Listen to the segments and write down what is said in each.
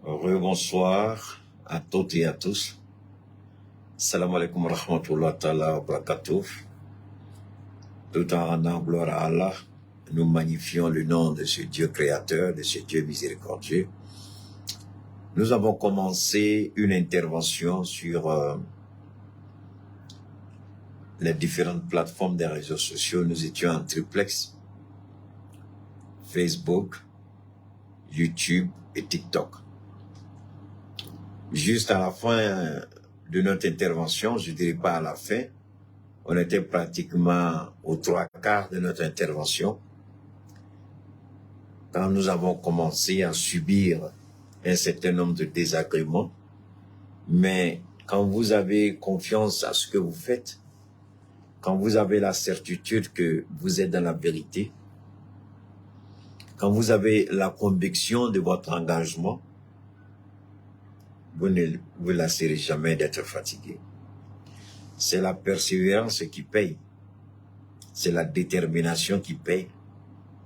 Rebonsoir à toutes et à tous. Salam alaikum wa rahmatullahi ta'ala wa barakatuh. Tout en rendant gloire à Allah, nous magnifions le nom de ce Dieu créateur, de ce Dieu miséricordieux. Nous avons commencé une intervention sur les différentes plateformes des réseaux sociaux. Nous étions en triplex, Facebook, YouTube et TikTok. Juste à la fin de notre intervention, je ne dirais pas à la fin, on était pratiquement aux 3/4 de notre intervention quand nous avons commencé à subir un certain nombre de désagréments. Mais quand vous avez confiance à ce que vous faites, quand vous avez la certitude que vous êtes dans la vérité, quand vous avez la conviction de votre engagement, vous ne vous lasserez jamais d'être fatigué. C'est la persévérance qui paye. C'est la détermination qui paye.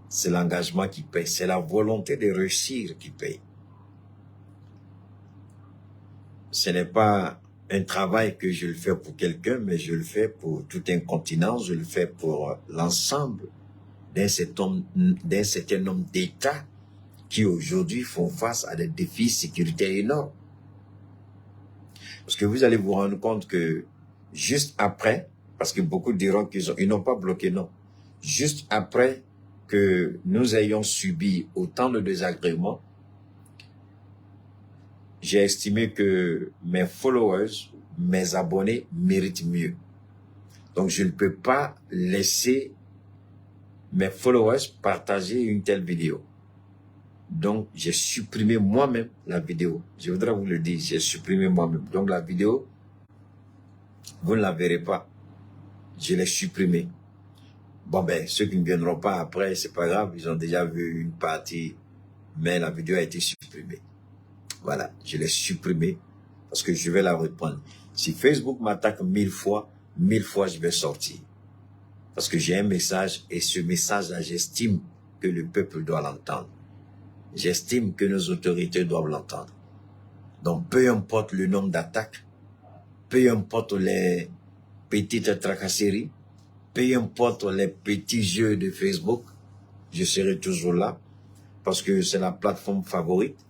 C'est l'engagement qui paye. C'est la volonté de réussir qui paye. Ce n'est pas un travail que je le fais pour quelqu'un, mais je le fais pour tout un continent. Je le fais pour l'ensemble d'un certain nombre d'États qui aujourd'hui font face à des défis sécuritaires énormes. Parce que vous allez vous rendre compte que juste après, parce que beaucoup diront qu'ils n'ont pas bloqué, non. Juste après que nous ayons subi autant de désagréments, j'ai estimé que mes followers, mes abonnés méritent mieux. Donc je ne peux pas laisser mes followers partager une telle vidéo. Donc j'ai supprimé moi-même la vidéo. Je voudrais vous le dire, j'ai supprimé moi-même. Donc la vidéo, vous ne la verrez pas. Je l'ai supprimée. Bon ben, ceux qui ne viendront pas après, c'est pas grave, ils ont déjà vu une partie, mais la vidéo a été supprimée. Voilà, je l'ai supprimée parce que je vais la reprendre. Si Facebook m'attaque 1000 fois je vais sortir. Parce que j'ai un message et ce message-là, j'estime que le peuple doit l'entendre. J'estime que nos autorités doivent l'entendre. Donc, peu importe le nombre d'attaques, peu importe les petites tracasseries, peu importe les petits jeux de Facebook, je serai toujours là parce que c'est la plateforme favorite.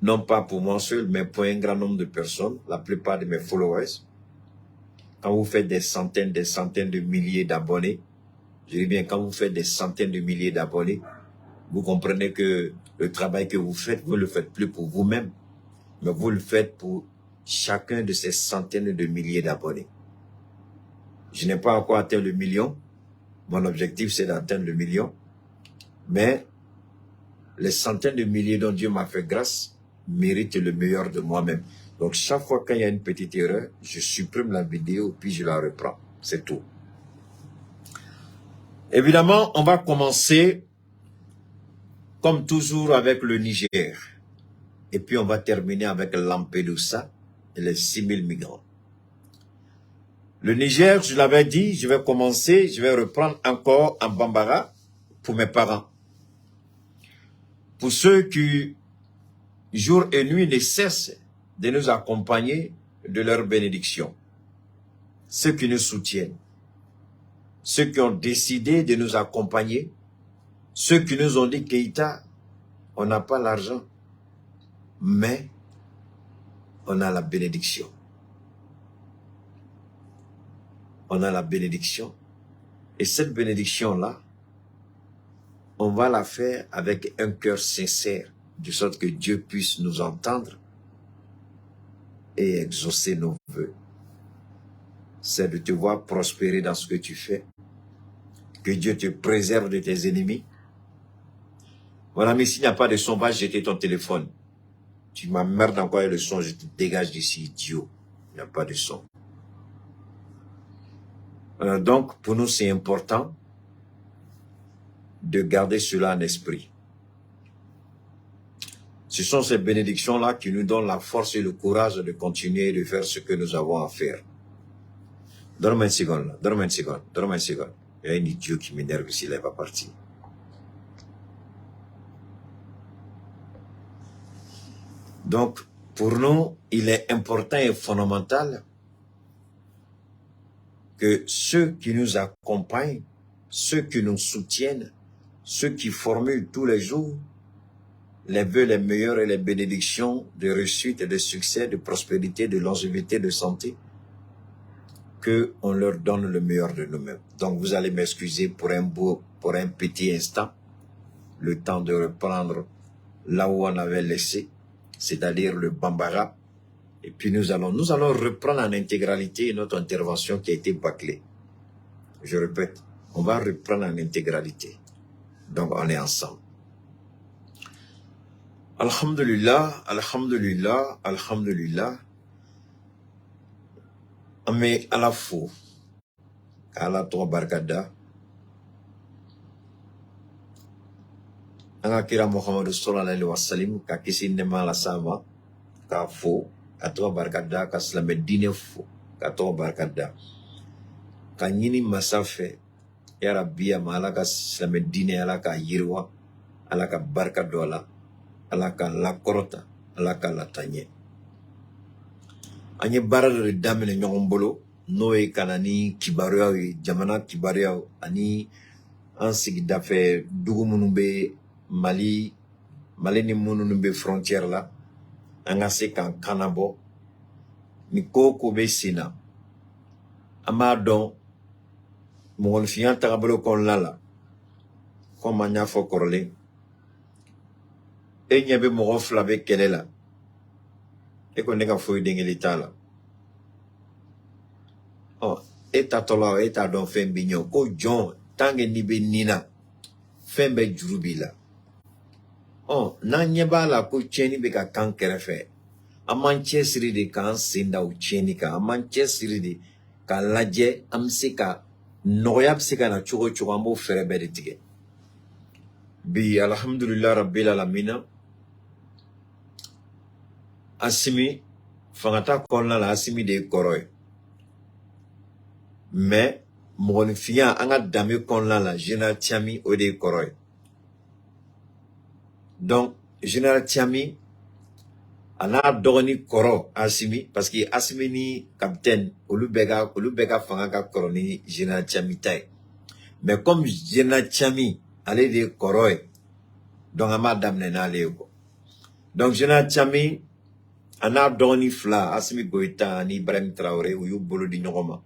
Non pas pour moi seul, mais pour un grand nombre de personnes, la plupart de mes followers. Quand vous faites des centaines de milliers d'abonnés, je dis bien quand vous faites des centaines de milliers d'abonnés, vous comprenez que le travail que vous faites, vous ne le faites plus pour vous-même, mais vous le faites pour chacun de ces centaines de milliers d'abonnés. Je n'ai pas encore atteint le million. Mon objectif, c'est d'atteindre le million. Mais les centaines de milliers dont Dieu m'a fait grâce méritent le meilleur de moi-même. Donc, chaque fois qu'il y a une petite erreur, je supprime la vidéo puis je la reprends. C'est tout. Évidemment, on va commencer comme toujours avec le Niger. Et puis on va terminer avec Lampedusa et les 6000 migrants. Le Niger, je l'avais dit, je vais commencer, je vais reprendre encore en Bambara pour mes parents. Pour ceux qui, jour et nuit, ne cessent de nous accompagner de leur bénédiction. Ceux qui nous soutiennent. Ceux qui ont décidé de nous accompagner. Ceux qui nous ont dit, Keïta, on n'a pas l'argent, mais on a la bénédiction. On a la bénédiction. Et cette bénédiction-là, on va la faire avec un cœur sincère, de sorte que Dieu puisse nous entendre et exaucer nos vœux. C'est de te voir prospérer dans ce que tu fais. Que Dieu te préserve de tes ennemis. Mon ami, s'il n'y a pas de son, va jeter ton téléphone. Tu m'emmerdes encore avec le son, je te dégage d'ici, idiot. Il n'y a pas de son. Donc, pour nous, c'est important de garder cela en esprit. Ce sont ces bénédictions-là qui nous donnent la force et le courage de continuer de faire ce que nous avons à faire. Donne-moi une seconde, là. Donne-moi une seconde. Donne-moi une seconde. Il y a un idiot qui m'énerve ici, là, il va partir. Donc, pour nous, il est important et fondamental que ceux qui nous accompagnent, ceux qui nous soutiennent, ceux qui formulent tous les jours les vœux les meilleurs et les bénédictions de réussite et de succès, de prospérité, de longévité, de santé, qu'on leur donne le meilleur de nous-mêmes. Donc vous allez m'excuser pour un petit instant, le temps de reprendre là où on avait laissé, c'est-à-dire le Bambara. Et puis nous allons reprendre en intégralité notre intervention qui a été bâclée. Je répète, on va reprendre en intégralité. Donc on est ensemble. Alhamdulillah, alhamdulillah, alhamdulillah. Mais à la fois, à la toi barkada, anga kira Muhammad sallallahu alaihi wasallam ka kisi nema la sama ka fo ka toi barkada ka slame dine fo ka toi barkada ka nyini masafe ya rabbiya mala ka slame dine ala ka yirwa ala ka barka dola ala ka la korota ala ka la tanye anye baral de damene ñogon bolo noy kanani kibaruya jamana kibaruya ani an sigida fe dugu munun be Mali ni munun be frontière la an ka se kan kanabo ni ko be sina ama don mɔgɔl fiyan tagabolo kɔnɔna la comme an y'a fɔ kɔrɔlen e ɲɛ bɛ mɔgɔ fila bɛ kɛlɛ la e ko ne ka foyi den kelen t'a la e tatɔ la e t'a dɔn fɛn bɛ ɲɛ ko jɔn tant que n'i bɛ nin na fɛn bɛɛ juru b'i la n'an ɲɛ b'a la ko tiɲɛni bɛ ka kan kɛrɛfɛ an m'an cɛsiri de k'an sen da o tiɲɛni kan an m'an cɛsiri de k'a lajɛ an bɛ se ka nɔgɔya bɛ se ka na cogo o cogo an b'o fɛɛrɛ bɛɛ de tigɛ bi alhamdulillah rabbil alamina Assimi fangata kɔnɔna la Assimi de ye kɔrɔ ye mais mɔgɔninfinya an ka danbe kɔnɔna la Général Tiami o de ye kɔrɔ ye donc Général Tiami a n'a dɔgɔnin kɔrɔ Assimi parce que Assimi ni capitaine olu bɛɛ ka fanga ka kɔrɔ ni Général Tiami ta ye mais comme Général Tiami ale de ye kɔrɔ ye donc an b'a daminɛ n'ale ye quoi donc Général Tiami a n'a dɔgɔnin fila Assimi Goïta ani Ibrahim Traoré u y'u bolo di ɲɔgɔn ma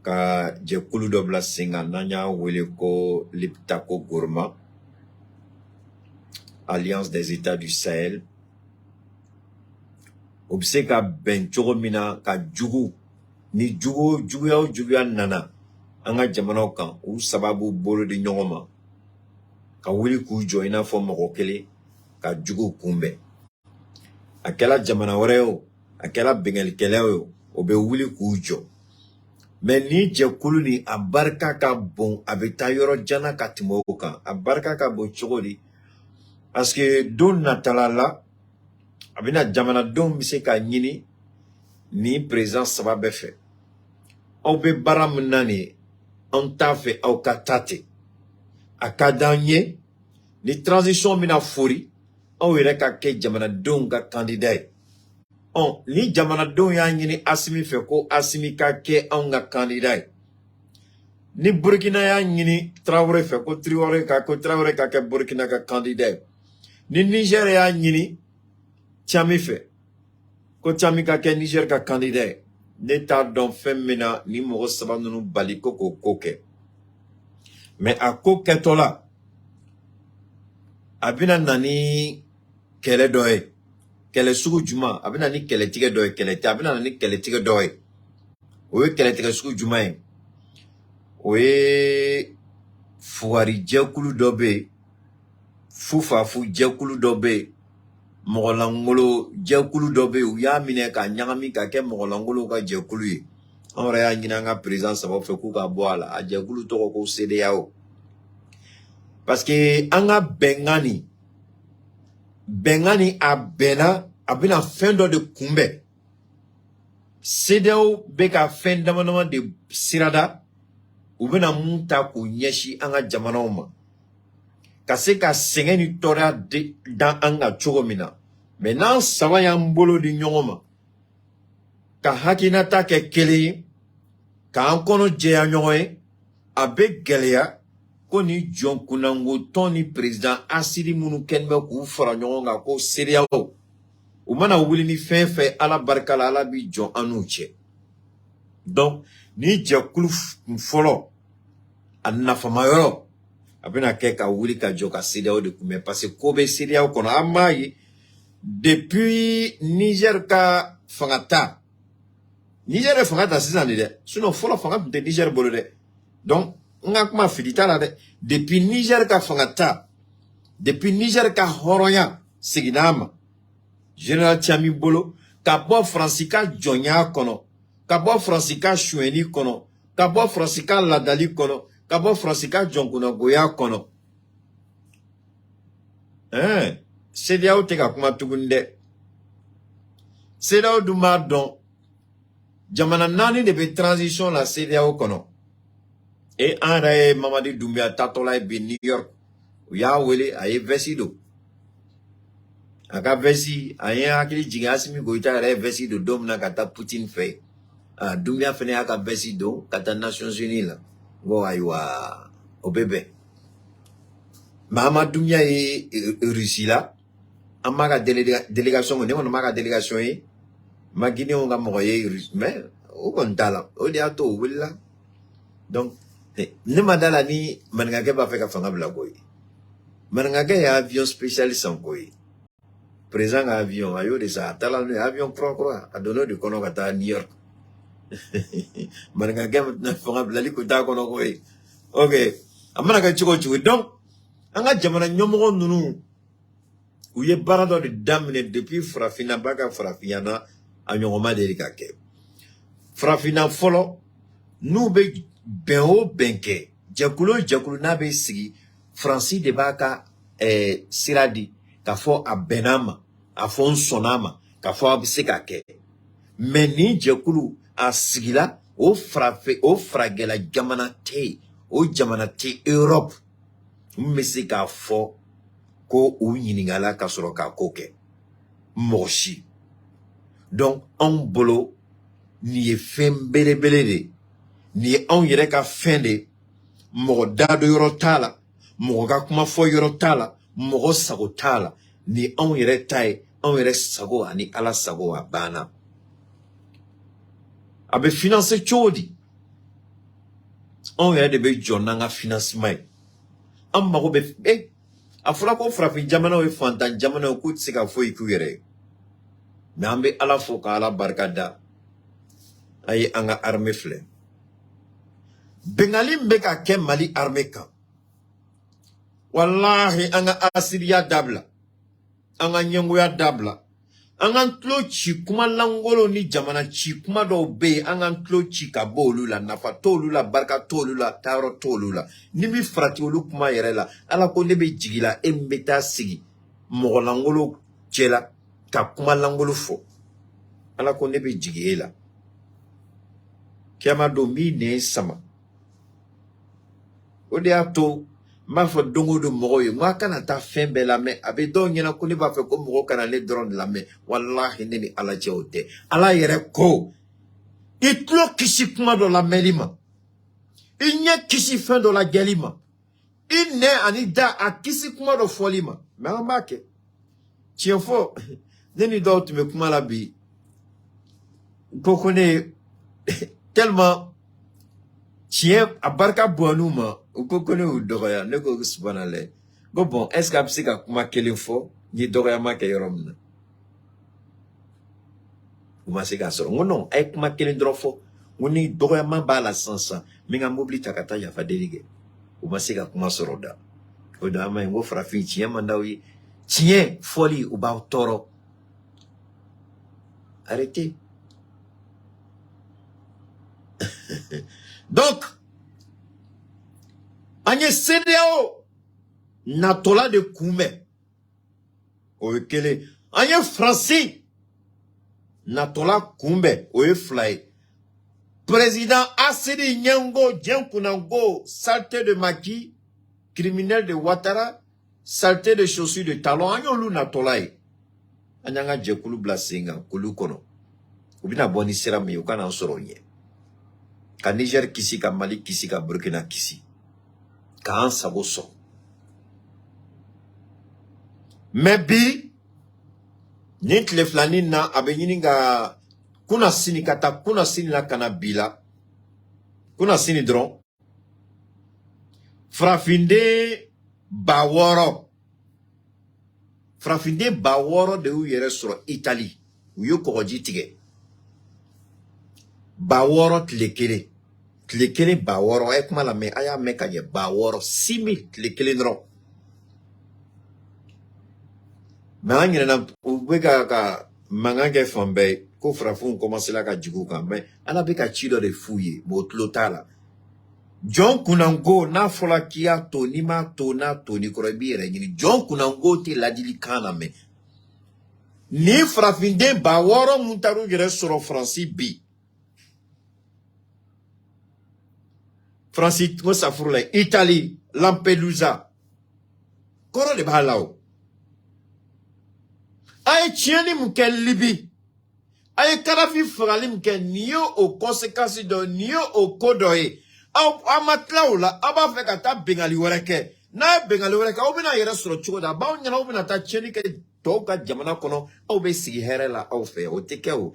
ka jɛkulu dɔ bila sen kan n'an y'a wele ko Liptako Gourma Alliance des États du Sahel o bɛ se ka bɛn cogo min na ka jugu ni juguya o juguya nana an ka jamanaw kan u saba b'u bolo di ɲɔgɔn ma ka wuli k'u jɔ i n'a fɔ mɔgɔ kelen ka jugu kunbɛn a kɛra jamana wɛrɛ ye o a kɛra bɛngalikɛla ye o bɛ wuli k'u jɔ mais ni jɛkulu ni a barika ka bon a bɛ taa yɔrɔ janna ka tɛmɛ o kan a barika ka bon cogo di parce que don natala la a bɛna jamanadenw bɛ se ka ɲini ni président saba bɛɛ fɛ aw bɛ baara min na nin an t'a fɛ aw ka taa ten a ka d'an ye ni transition bɛna fori aw yɛrɛ ka kɛ jamanadenw ka candidat ye ni jamanadenw y'a ɲini Assimi fɛ ko Assimi ka kɛ anw ka candidat ye ni Burkina y'a ɲini Traoré fɛ ko Traoré ka kɛ Burkina ka candidat ye ni Niger y'a ɲini Tiami fɛ ko Tiami ka kɛ Niger ka candidat ye ne t'a dɔn fɛn min na ni mɔgɔ saba ninnu bali ko k'o ko kɛ mais a ko kɛtɔ la a bɛna na ni kɛlɛ dɔ ye kɛlɛ sugu juma a bɛna ni kɛlɛtigɛ dɔ ye a bɛna na ni kɛlɛtigɛ dɔ ye o ye kɛlɛtigɛ sugu juma ye o ye fugari jɛkulu dɔ bɛ yen fufafu jɛkulu dɔ bɛ yen mɔgɔlangolo jɛkulu dɔ bɛ yen u y'a minɛ ka ɲagami ka kɛ mɔgɔlangolow ka jɛkulu ye an yɛrɛ y'a ɲini an ka président saba fɛ k'u ka bɔ a la a jɛkulu tɔgɔ ko CEDEAO parce que an ka bɛnkan ni a bɛnna a bɛna fɛn dɔ de kunbɛn CEDEAO bɛ ka fɛn dama de sirada u bɛna mun ta k'u ɲɛsin an ka jamanaw ma ka se ka sɛgɛn ni tɔɔrɔya dan an ka cogo min na Maintenant, ça va y en bolo di nyoma. Ka hakinata ke kele, ka ankono jeya nyoye, abe geleya, koni John Kunango, Tony président, asidi munu kenme ku fara nyonga ko seriao. Umana wuli ni fe ala barkala ala bi John anouche. Donc, ni jakulu mfolo, anafa mayoro, abena keka wuli ka joka seriao de kume, parce que kobe seriao kono amayi, depuis Niger ka fangata. Niger fangata 6 ans de. Sinon, folo fangata de Niger bolo de. Donc, nga kuma filita la de. Depuis Niger ka fangata. Depuis Niger ka horoya. Siginama. Général Tiami bolo. Kabo Francika Jonya kono. Kabo Francika Choueni kono. Kabo Francika Ladali kono. Kabo Francika Jonkuna Goya kono. CEDEAO teka kuma tugunde. CEDEAO duma don. Jamana nani de be transition la CEDEAO kono. Et en Mamadi Doumbia Tatola be New York. Uya wele aye vesido. Aka vesi aye akili jigasimi goita re vesido dom na kata Putin fe. Doumbia fene aka vesido kata Nations Unies la. Go aywa obebe. Mama Doumbia e Russie la. Amaga délégation on maga délégation yi magine on ga moye mais o kontala o dia to willa donc ne madala ni mananga ba feka fanga bla koy mananga ya avion spécial sans koy présent avion ayo de ça tala avion propre a donné de kono kata New York mananga na fanga bla li ko ta kono koy OK amana ga chiko chiko donc anga jamana nyomo nunu Ouye barado de damne depuis Frafina baga Frafiana a nyongoma delikake. Frafina folo, nou be benho benke. Jakulu na be sigi, Francis de baka siradi, ka fo a benama, a fo sonama, ka fo a bisekake. Meni jakulu a sigila, o fragela jamana te Europe. Mmesi ka fo, ko ou yiningala kasoro ka koke moshi donc on bolo ni fembele de ni on yere ka fende mo dado yoro tala mo ga kuma fo yoro tala mo sago tala ni on yere tai on yere sago ani ala sago abana abe financer chodi on yere de be jonna nga financement am mago be Afula ko frapi jamana we fantan jamana ko tsika fo ikuyere. Nambe ala fo ka ala barkada. Ay anga armée fle. Bengali mbeka ke Mali armée kan. Wallahi anga Asiria dabla. Anga nyengoya dabla. Anga ntlo chi kuma langolo ni jamana chi kuma do be anga ntlo chi ka bolula nafa tolula barka tolula taro tolula nimi frati olu kuma yere la ala ko nebe jigila embeta sigi mo langolo chela ka kuma langolo fo ala ko nebe jigila kiama do mi ne sama ode ato ma fo dongo do moyo ma kana ta fembe la me abe do nyina ko ni ba fe ko mo kana le drone la me wallahi neni ala jeote ala yere ko itlo kisi kuma do la melima inye kisi fin do la gelima inne anida a kisi kuma do folima me amake tiefo neni do tu me kuma la bi ko kone tellement tien abarka bonuma Uko kone u dogoya, neko subhanale. Go bon, est-ce que psika kuma kele fo, ni dogoya ma ke yoromna. Uma sika soro. Ngono, ay kuma kele drofo, ngoni dogoya ma ba la sansa, minga mobli takata ya fa delige. Uma sika kuma soro da. Oda ama ngo frafi tien mandawi, tien foli ou ba toro. Arrêtez. Donc, Anye CEDEAO natola de kume oekele anye Francis natola kumbe oefly président Assedi Nyango Djenkunango saleté de maquis criminel de Ouattara saleté de chaussures de talons anye lu natola anyanga jekulu blasinga kulu kono ubina boni sera mi ukana osoro nye ka Niger kisi ka Mali kisi ka Burkina kisi ka ansa boso mebi nint le flanin na abenyinga kuna sini kata kuna sini la kana bila kuna sini dron frafinde baworo de u yere soro Italie u yo kogoji tige baworo tlekele baworo ekma la me aya meka ye baworo 6000 tlekele dron mais an yɛrɛ u bɛ ka mankan kɛ fan bɛɛ ko farafinw commencera ka jigin u kan mais ala bɛ ka ci dɔ de f'u ye mais o tulo t'a la jɔn kunnanko n'a fɔra k'i y'a to n'i m'a to n'a to n'i kɔrɔ i b'i yɛrɛ ɲini jɔn kunnanko tɛ ladilikan na mɛn ni farafinden 600 mun taara u yɛrɛ sɔrɔ Faransi bi Faransi ko safuru la Italie Lampedusa kɔrɔ de b'a la o aye tieni mke Libi aye Kadhafi fagali mke niyo o conséquences do niyo o kodoye a matla ola aba fe ka ta bengali wereke na bengali wereke o bina yere soro chugo da ba nyana o bina ta tieni ke to ka jamana kono o be sigi here la o fe o teke o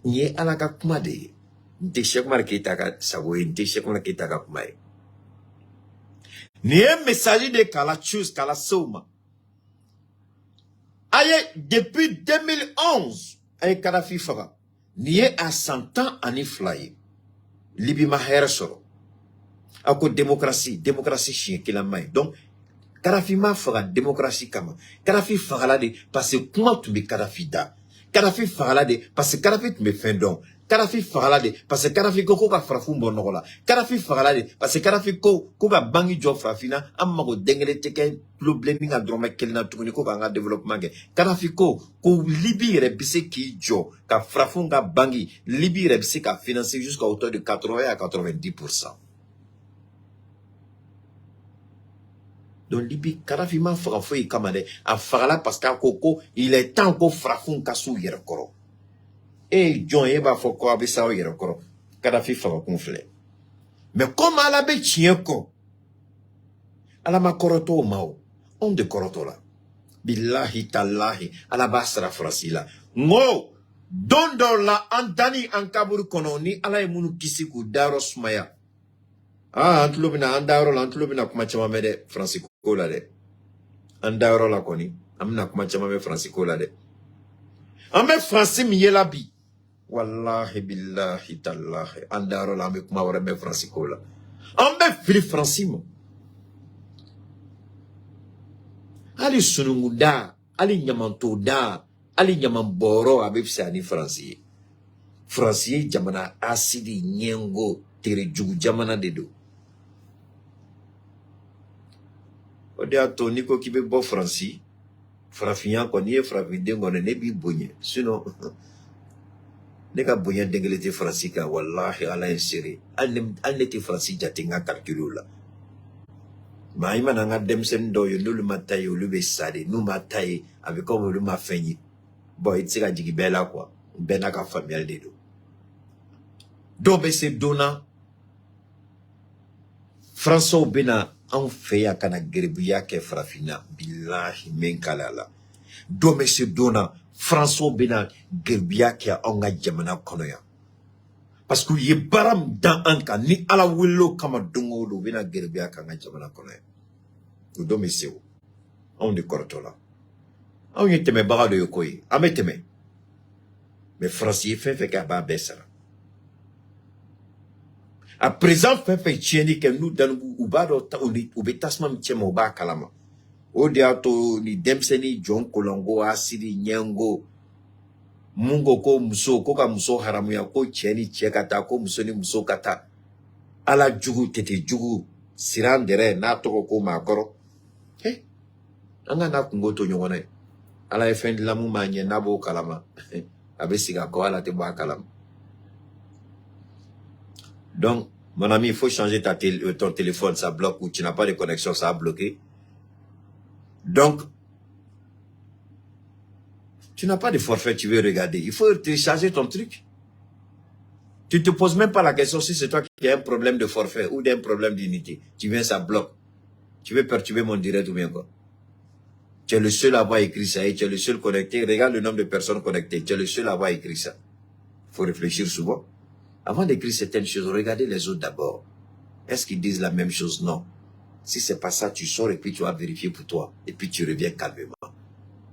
nye ala ka kuma de nte Cheikh Oumar Keita ka sago nte Cheikh Oumar Keita ka kuma ni message de kala choose kala soma aye depuis 2011 aye Kadhafi faga ni a 100 ans ani fly Libi ma here soro ako démocratie chien kila mai donc Kadhafi ma faga démocratie kama Kadhafi faga de parce que kuma tumbe Kadhafi da Kadhafi faga de parce que Kadhafi tumbe fendon Kadhafi faga de parce que Kadhafi ko ka farafun bonogola Kadhafi faga de parce que Kadhafi ko ka bangi jo farafina amago dengele teke problème nga droma kelna tuguni ko ka nga développement ke Kadhafi ko Libi re bise ki jo ka farafun ga bangi Libi re bise ka financer jusqu'à hauteur de 80 à 90%. Donc Libi Kadhafi ma faga foi kamade a fagala parce que koko il est temps ko farafun ka su yere koro et John Eba Foko Abissa Yerokoro, Kadhafi Fakonfle. Mais comme à la Béchienko, à la Makoroto Mao, on de Korotola, Billahi Talahi, à la Basra Frasila, Mo, Dondo la Antani Ankabur Kononi, à la Munu Kisiku Daros Maya. Ah, Antlubina, Andaro, Antlubina Kumachamade, Francisco Lade. Andaro la Koni, Amna Kumachamame Francisco Lade. Ame Francis Mielabi. Wallahi billahi tallahi andaro la me kuma wara me Francisco la ambe fili Francimo ali sununguda ali nyamantoda ali nyamamboro abefisa ni Francie jamana asidi nyengo tere jugu jamana dedo ode ato niko kibe bo Francie frafian ko ni fravidengo ne bi bonye sinon nega bonya dengelete Fransika wallahi ala insiri alneti Fransi jatinga calculula ma ima nga demsen do yo nulu mataye ulube sade nu mataye avec comme lu ma fenyi boy tsika jigi bela quoi bena ka familial dedo do be se dona François bena en feya kana gerbuya ke frafina billahi men kalala do me se dona François bena gerbiya kia onga jamana konoya parce que ye baram dan anka ni ala willo kama dongo do bena gerbiya kanga jamana konoya do me sewo on de kortola on yeteme baga do yokoyi ameteme mais Français fait ka ba besara à présent fait tieni que nous dans ubado ta ubetasma mchemo ba kalama Odiato ni demseni John Kolongo asiri nyengo mungo ko muso ko ka muso haramu ya ko cheni chekata ko muso ni muso kata ala jugu tete jugu sirandere na to ko makoro anga na kungo to nyongona ala efendi lamu manye nabo kalama abesiga ko ala te ba kalama. Donc mon ami, il faut changer ton téléphone, ça bloque ou tu n'as pas de connexion, ça a bloqué. Donc, Tu n'as pas de forfait, tu veux regarder. Il faut télécharger ton truc. Tu ne te poses même pas la question si c'est toi qui as un problème de forfait ou d'un problème d'unité. Tu viens, ça bloque. Tu veux perturber mon direct ou bien quoi? Tu es le seul à avoir écrit ça et tu es le seul connecté. Regarde le nombre de personnes connectées. Tu es le seul à avoir écrit ça. Il faut réfléchir souvent. Avant d'écrire certaines choses, regardez les autres d'abord. Est-ce qu'ils disent la même chose? Non. Si c'est pas ça, tu sors et puis tu vas vérifier pour toi. Et puis tu reviens calmement.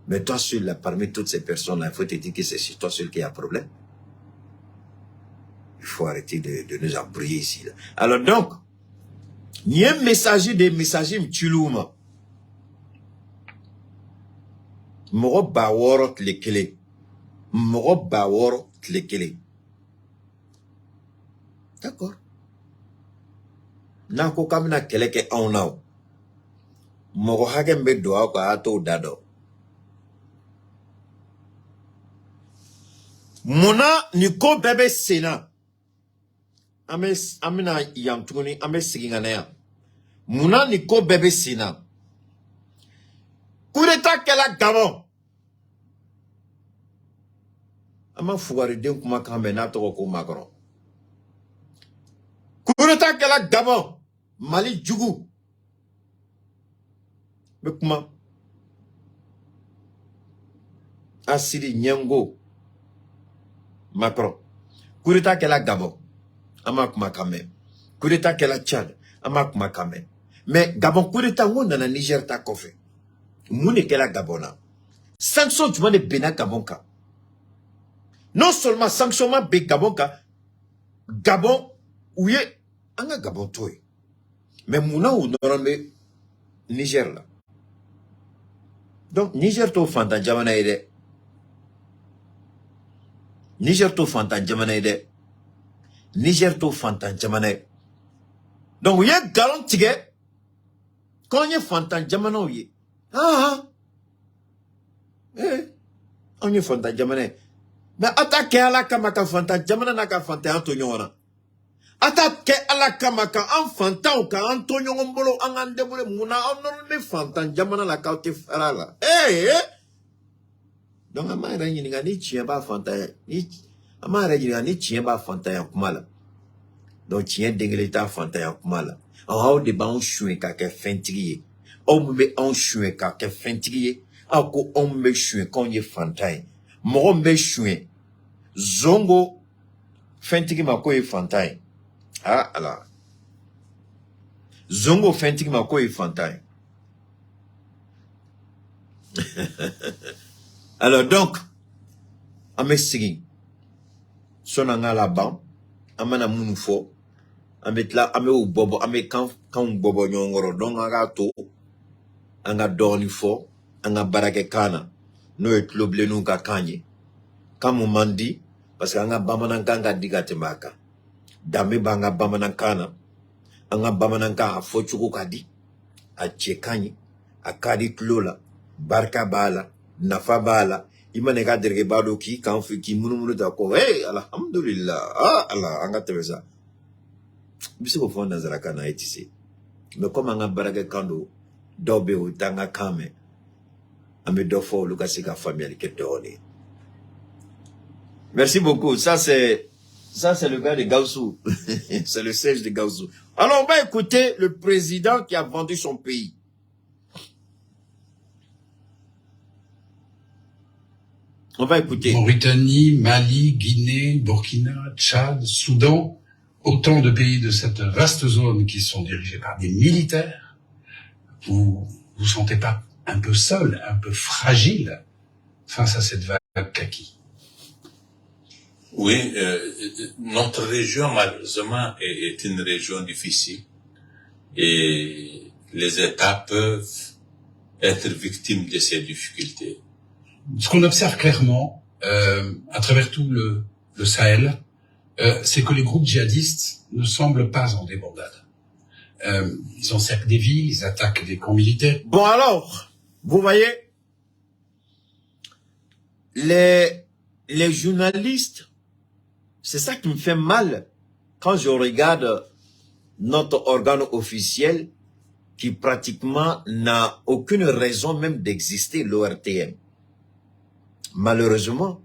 Mais toi seul, là, parmi toutes ces personnes-là, il faut te dire que c'est sur toi seul qui a un problème. Il faut arrêter de nous embrouiller ici. Là. Alors donc, il y a un messager des messagers m'tuluma. Moro baworo tlekele. Moro baworo tlekele. D'accord. Nako kamina keleke aunao. Moro hagembe doa kwa ato dado. Mona niko bebe sena. Amina yamtuni ame siginganea. Mona niko bebe sena. Kureta kela Gabon. Ama fugari den kuma kambe na toko ko Macron. Kureta kela Gabon. Mali jugu. Be kuma. Asiri nyengo. Macron. Kureta kela Gabon. Ama kuma kambe. Kureta kela Tchad. Ama kuma kambe. Mais Gabon kureta ngo na Niger ta kofe. Moune kela Gabona. Sanction du monde bena Gabonka. Non seulement sanction ma be Gabonka. Gabon ouye anga Gabon toy. Mais mouna ou non Niger là. Donc Niger to fantan jamana ide. Niger to fantan jamana ide. Niger to fantan jamana. Donc ouye galon tige. Quand y fantan jamana ouye. Ah, on y fanta jamane. Mais attaque à la kamaka fanta jamana naka fanta Antonio. Attaque à la kamaka en fanta ou ka Antonio Mbolo en andebule muna on ne fanta jamana la kaute farala. Donc ama rangi ni chien ba fanta ni ama rangi ni chien ba fanta ya kumala. Donc chien dengeleta fanta ya kumala. En haut de ban chouin ka ke fentigi. On me en chouin ka ke fentigi. Ako on me chouin kon ye fantai. Mo me chouin. Zongo fentigi ma ko ye fantai. Ah ala. Zongo fentigi ma ko ye fantai. Alors donc, ame sigi. Sonanga la ban. Amana munufo. Ame tla ame ou bobo ame kan bobo nyongoro. Donc anga to. Anga doni fo. Anga barake kana. No et loble nou ka kanye. Kamu mandi. Parce que anga bamananga diga temaka. Dame banga bamanankana. Anga bamananka a fochuko kadi. A chekanye. A kadi tlola. Barka bala. Nafa bala. Imane ka derge bado ki. Kanfi ki munu ta ko. Hey, alhamdulillah. Ah, Allah. Anga tebeza. Bisi ko fonda zaraka na etisi. Mais comme anga barake kando. Dobe ou tanga kame. Ame dofo lukasika famille qui donne. Merci beaucoup. Ça c'est le gars de Gaussou. C'est le siège de Gaussou. Alors on va écouter le président qui a vendu son pays. On va écouter. Mauritanie, Mali, Guinée, Burkina, Tchad, Soudan, autant de pays de cette vaste zone qui sont dirigés par des militaires. Vous vous sentez pas un peu seul, un peu fragile face à cette vague kaki? Oui, notre région, malheureusement, est une région difficile et les États peuvent être victimes de ces difficultés. Ce qu'on observe clairement à travers tout le Sahel, c'est que les groupes djihadistes ne semblent pas en débandade. Ils encerclent des villes, ils attaquent des camps militaires. Bon alors, vous voyez, les journalistes, c'est ça qui me fait mal quand je regarde notre organe officiel qui pratiquement n'a aucune raison même d'exister, l'ORTM. Malheureusement,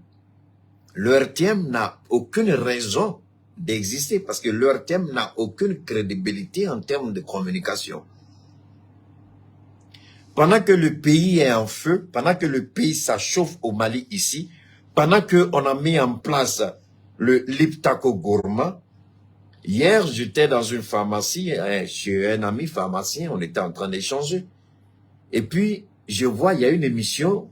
l'ERTM n'a aucune raison d'exister parce que l'ERTM n'a aucune crédibilité en termes de communication. Pendant que le pays est en feu, pendant que le pays s'achauffe au Mali ici, pendant qu'on a mis en place le Liptako Gourma, hier j'étais dans une pharmacie, chez un ami pharmacien, on était en train d'échanger. Et puis, je vois, il y a une émission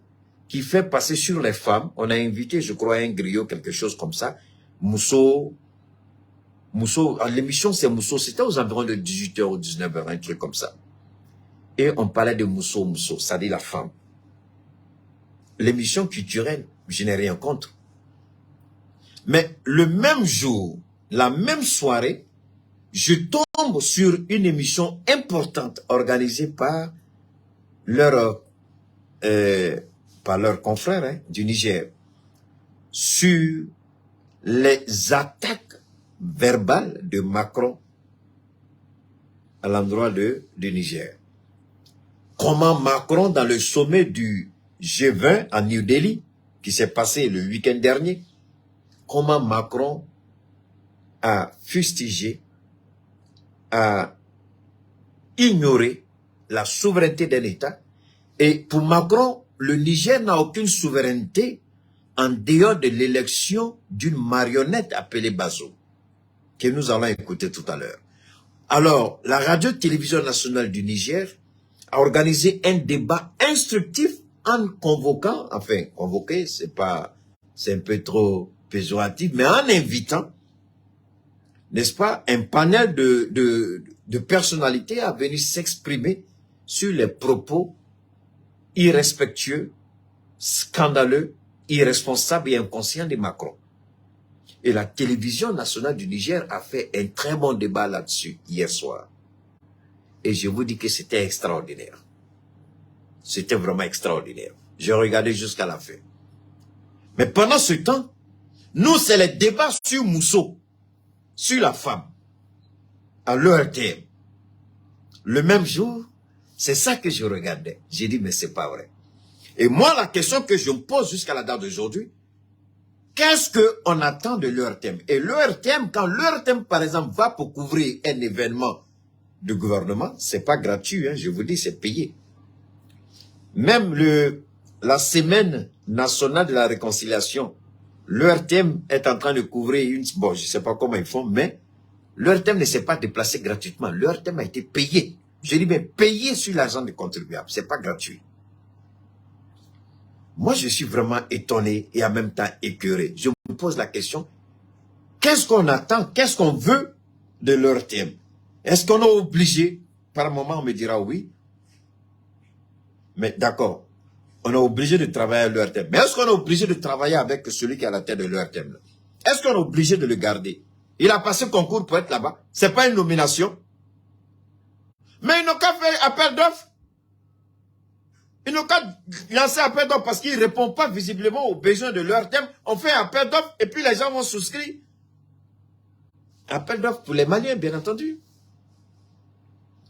qui fait passer sur les femmes. On a invité, je crois, un griot, quelque chose comme ça. Mousso, l'émission c'est Mousso, c'était aux environs de 18h ou 19h, un truc comme ça. Et on parlait de Mousso, c'est-à-dire la femme. L'émission culturelle, je n'ai rien contre. Mais le même jour, la même soirée, je tombe sur une émission importante organisée par leurs confrères du Niger sur les attaques verbales de Macron à l'endroit du Niger. Comment Macron, dans le sommet du G20 à New Delhi, qui s'est passé le week-end dernier, comment Macron a fustigé, a ignoré la souveraineté d'un État. Et pour Macron, le Niger n'a aucune souveraineté en dehors de l'élection d'une marionnette appelée Bazoum, que nous allons écouter tout à l'heure. Alors, la radio-télévision nationale du Niger a organisé un débat instructif en convoquant, enfin, convoquer, c'est un peu trop péjoratif, mais en invitant, n'est-ce pas, un panel de personnalités à venir s'exprimer sur les propos irrespectueux, scandaleux, irresponsables et inconscients de Macron. Et la télévision nationale du Niger a fait un très bon débat là-dessus hier soir. Et je vous dis que c'était extraordinaire. C'était vraiment extraordinaire. J'ai regardé jusqu'à la fin. Mais pendant ce temps, nous, c'est les débats sur Mousso, sur la femme, à l'ERTM. Le même jour, c'est ça que je regardais. J'ai dit, mais c'est pas vrai. Et moi, la question que je me pose jusqu'à la date d'aujourd'hui, qu'est-ce qu'on attend de l'ERTM? Et l'ERTM, quand l'ERTM, par exemple, va pour couvrir un événement de gouvernement, c'est pas gratuit, hein, je vous dis, c'est payé. Même la semaine nationale de la réconciliation, l'ERTM est en train de couvrir bon, je sais pas comment ils font, mais l'ERTM ne s'est pas déplacé gratuitement. L'ERTM a été payé. Je dis bien payé sur l'argent des contribuables. C'est pas gratuit. Moi, je suis vraiment étonné et en même temps écœuré. Je me pose la question, qu'est-ce qu'on attend? Qu'est-ce qu'on veut de l'ERTM? Est-ce qu'on est obligé? Par moment, on me dira oui. Mais d'accord, on est obligé de travailler à l'ERTM. Mais est-ce qu'on est obligé de travailler avec celui qui est à la tête de l'ERTM? Est-ce qu'on est obligé de le garder? Il a passé concours pour être là-bas. C'est pas une nomination. Mais ils n'ont qu'à faire appel d'offres. Ils n'ont qu'à lancer appel d'offres parce qu'ils ne répondent pas visiblement aux besoins de l'ERTM. On fait appel d'offres et puis les gens vont souscrire. Appel d'offres pour les Maliens, bien entendu.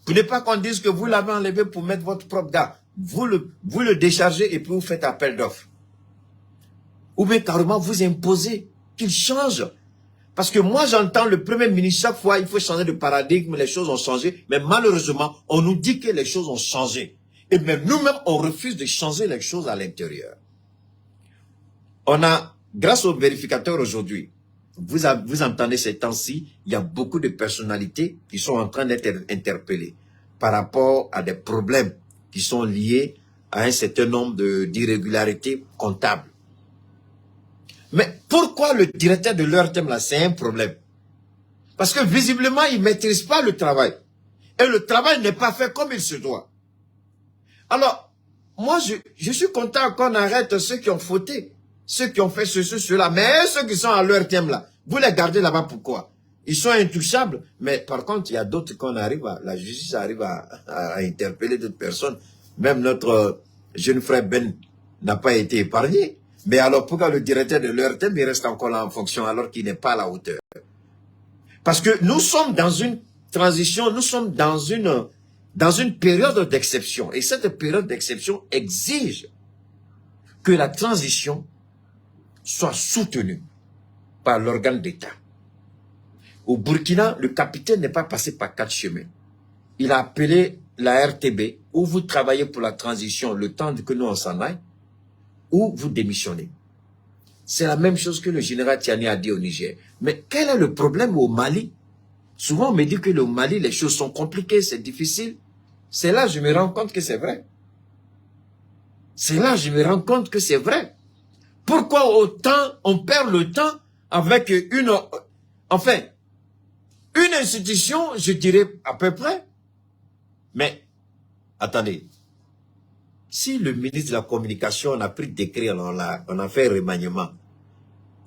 Vous ne pas qu'on dise que vous l'avez enlevé pour mettre votre propre gars. Vous le déchargez et puis vous faites appel d'offres. Ou bien carrément vous imposez qu'il change. Parce que moi j'entends le Premier ministre chaque fois, il faut changer de paradigme, les choses ont changé. Mais malheureusement, on nous dit que les choses ont changé. Et même nous-mêmes, on refuse de changer les choses à l'intérieur. On a, grâce aux vérificateurs aujourd'hui, vous entendez ces temps-ci, il y a beaucoup de personnalités qui sont en train d'être interpellées par rapport à des problèmes qui sont liés à un certain nombre d'irrégularités comptables. Mais pourquoi le directeur de l'ERTM là, c'est un problème? Parce que visiblement, il ne maîtrise pas le travail. Et le travail n'est pas fait comme il se doit. Alors, moi, je suis content qu'on arrête ceux qui ont fauté, ceux qui ont fait ceci, cela. Mais ceux qui sont à l'ERTM là, vous les gardez là-bas pourquoi? Ils sont intouchables. Mais par contre, il y a d'autres la justice arrive à interpeller d'autres personnes. Même notre jeune frère Ben n'a pas été épargné. Mais alors pourquoi le directeur de l'ERTM, il reste encore là en fonction alors qu'il n'est pas à la hauteur? Parce que nous sommes dans une transition, nous sommes dans une période d'exception. Et cette période d'exception exige que la transition soit soutenu par l'organe d'État. Au Burkina, le capitaine n'est pas passé par 4 chemins. Il a appelé la RTB, où vous travaillez pour la transition le temps que nous on s'en aille, ou vous démissionnez. C'est la même chose que le général Tiani a dit au Niger. Mais quel est le problème au Mali? Souvent on me dit que le Mali, les choses sont compliquées, c'est difficile. C'est là que je me rends compte que c'est vrai. C'est là que je me rends compte que c'est vrai. Pourquoi autant on perd le temps avec une institution, je dirais à peu près. Mais, attendez. Si le ministre de la Communication, on a pris décret, on a fait remaniement.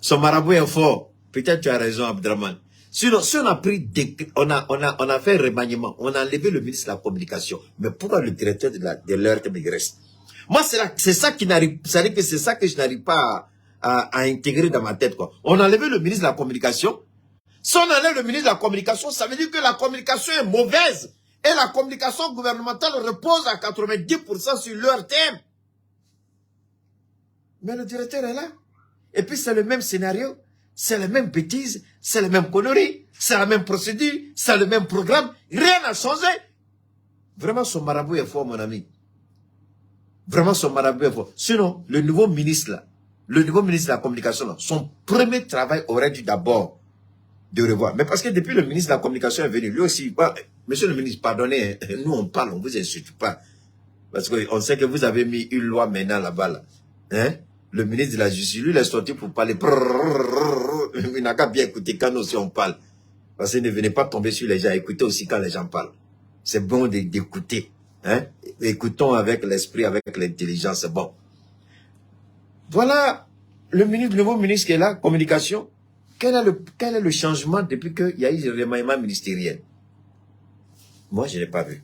Son marabout est fort. Peut-être tu as raison, Abdraman. Sinon, si on a pris décret, on a fait remaniement, on a enlevé le ministre de la Communication. Mais pourquoi le directeur de l'RTB reste? Moi, c'est ça qui n'arrive, c'est ça que je n'arrive pas à intégrer dans ma tête, quoi. On a enlevé le ministre de la Communication. Si on enlève le ministre de la Communication, ça veut dire que la communication est mauvaise. Et la communication gouvernementale repose à 90% sur l'ERTM. Mais le directeur est là. Et puis c'est le même scénario, c'est la même bêtise, c'est la même connerie, c'est la même procédure, c'est le même programme. Rien n'a changé. Vraiment, son marabout est fort, mon ami. Vraiment, son marabout est fort. Sinon, le nouveau ministre là, le nouveau ministre de la Communication là, son premier travail aurait dû d'abord de revoir. Mais parce que depuis le ministre de la Communication est venu, lui aussi, monsieur le ministre, pardonnez, nous on parle, on vous insulte pas. Parce qu'on sait que vous avez mis une loi maintenant là-bas. Là. Hein? Le ministre de la Justice, lui, il est sorti pour parler. Il n'a qu'à bien écouter quand nous aussi on parle. Parce que ne venez pas tomber sur les gens, écoutez aussi quand les gens parlent. C'est bon d'écouter. Hein? Écoutons avec l'esprit, avec l'intelligence, c'est bon. Voilà le nouveau ministre qui est là, Communication. Quel est le changement depuis qu'il y a eu le remaniement ministériel? Moi, je n'ai pas vu.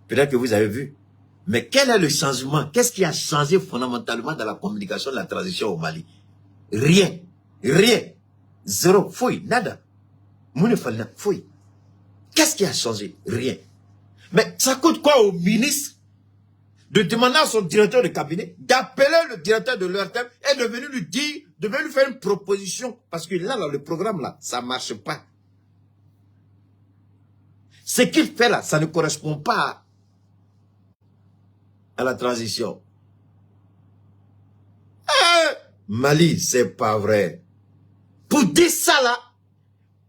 Peut-être que vous avez vu. Mais quel est le changement? Qu'est-ce qui a changé fondamentalement dans la communication de la transition au Mali? Rien. Rien. Zéro. Fouille. Nada. Mounefalna. Fouille. Qu'est-ce qui a changé? Rien. Mais ça coûte quoi au ministre de demander à son directeur de cabinet d'appeler le directeur de l'ERTM et de venir lui dire, de venir lui faire une proposition? Parce que là, le programme, là, ça ne marche pas. Ce qu'il fait là, ça ne correspond pas à la transition. Mali, c'est pas vrai. Pour dire ça là,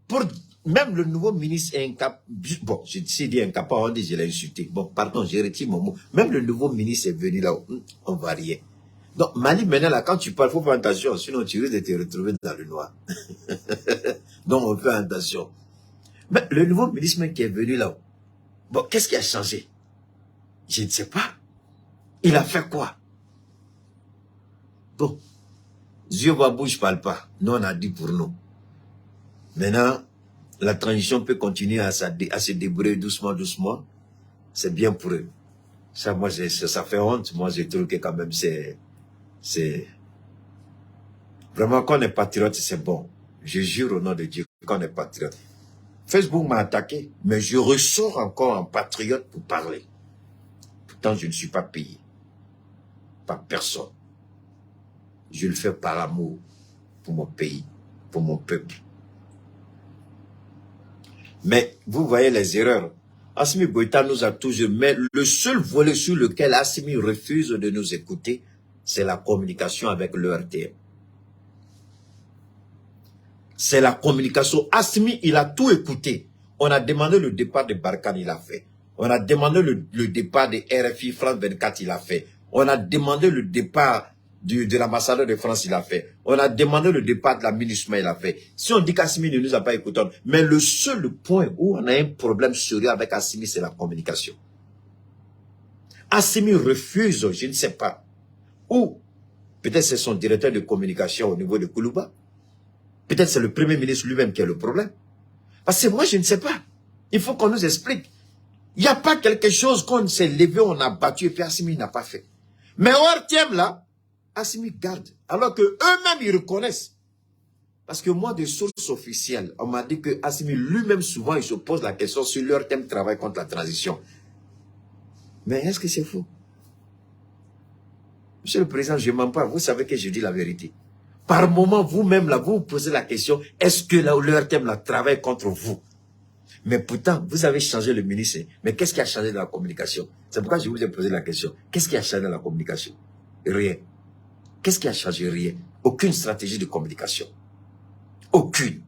pour même le nouveau ministre est incapable. Bon, je dis incapable, on dit je l'ai insulté. Bon, pardon, j'ai retiré mon mot. Même le nouveau ministre est venu là, on va rien. Donc, Mali, maintenant là, quand tu parles, il faut faire attention, sinon tu risques de te retrouver dans le noir. Donc, on fait attention. Mais le nouveau ministre qui est venu là, bon, qu'est-ce qui a changé? Je ne sais pas. Il a fait quoi? Bon, yeux va bouche parle pas. Nous, on a dit pour nous. Maintenant, la transition peut continuer à se débrouiller doucement, doucement. C'est bien pour eux. Ça, moi, ça fait honte. Moi, je trouve que quand même, c'est... Vraiment, quand on est patriote, c'est bon. Je jure au nom de Dieu qu'on est patriote. Facebook m'a attaqué, mais je ressors encore en patriote pour parler. Pourtant, je ne suis pas payé. Par personne. Je le fais par amour pour mon pays, pour mon peuple. Mais vous voyez les erreurs. Assimi Goïta nous a toujours... Mais le seul volet sur lequel Assimi refuse de nous écouter, c'est la communication avec l'ERTM. C'est la communication. Assimi, il a tout écouté. On a demandé le départ de Barkhane, il a fait. On a demandé le départ de RFI France 24, il a fait. On a demandé le départ de l'ambassadeur de France, il a fait. On a demandé le départ de la MINUSMA, il a fait. Si on dit qu'Assimi ne nous a pas écoutés, mais le seul point où on a un problème sérieux avec Assimi, c'est la communication. Assimi refuse, je ne sais pas. Ou peut-être c'est son directeur de communication au niveau de Koulouba. Peut-être c'est le premier ministre lui-même qui a le problème. Parce que moi, je ne sais pas. Il faut qu'on nous explique. Il n'y a pas quelque chose qu'on s'est levé, on a battu et puis Assimi n'a pas fait. Mais au RTM là, Assimi garde. Alors que eux-mêmes, ils reconnaissent. Parce que moi, de sources officielles, on m'a dit que Assimi lui-même, souvent, il se pose la question sur leur thème travail contre la transition. Mais est-ce que c'est faux? Monsieur le Président, je ne mens pas. Vous savez que je dis la vérité. Par moment, vous-même, là, vous vous posez la question, est-ce que l'ERTM là travaille contre vous? Mais pourtant, vous avez changé le ministre. Mais qu'est-ce qui a changé dans la communication? C'est pourquoi je vous ai posé la question. Qu'est-ce qui a changé dans la communication? Rien. Qu'est-ce qui a changé? Rien. Aucune stratégie de communication. Aucune.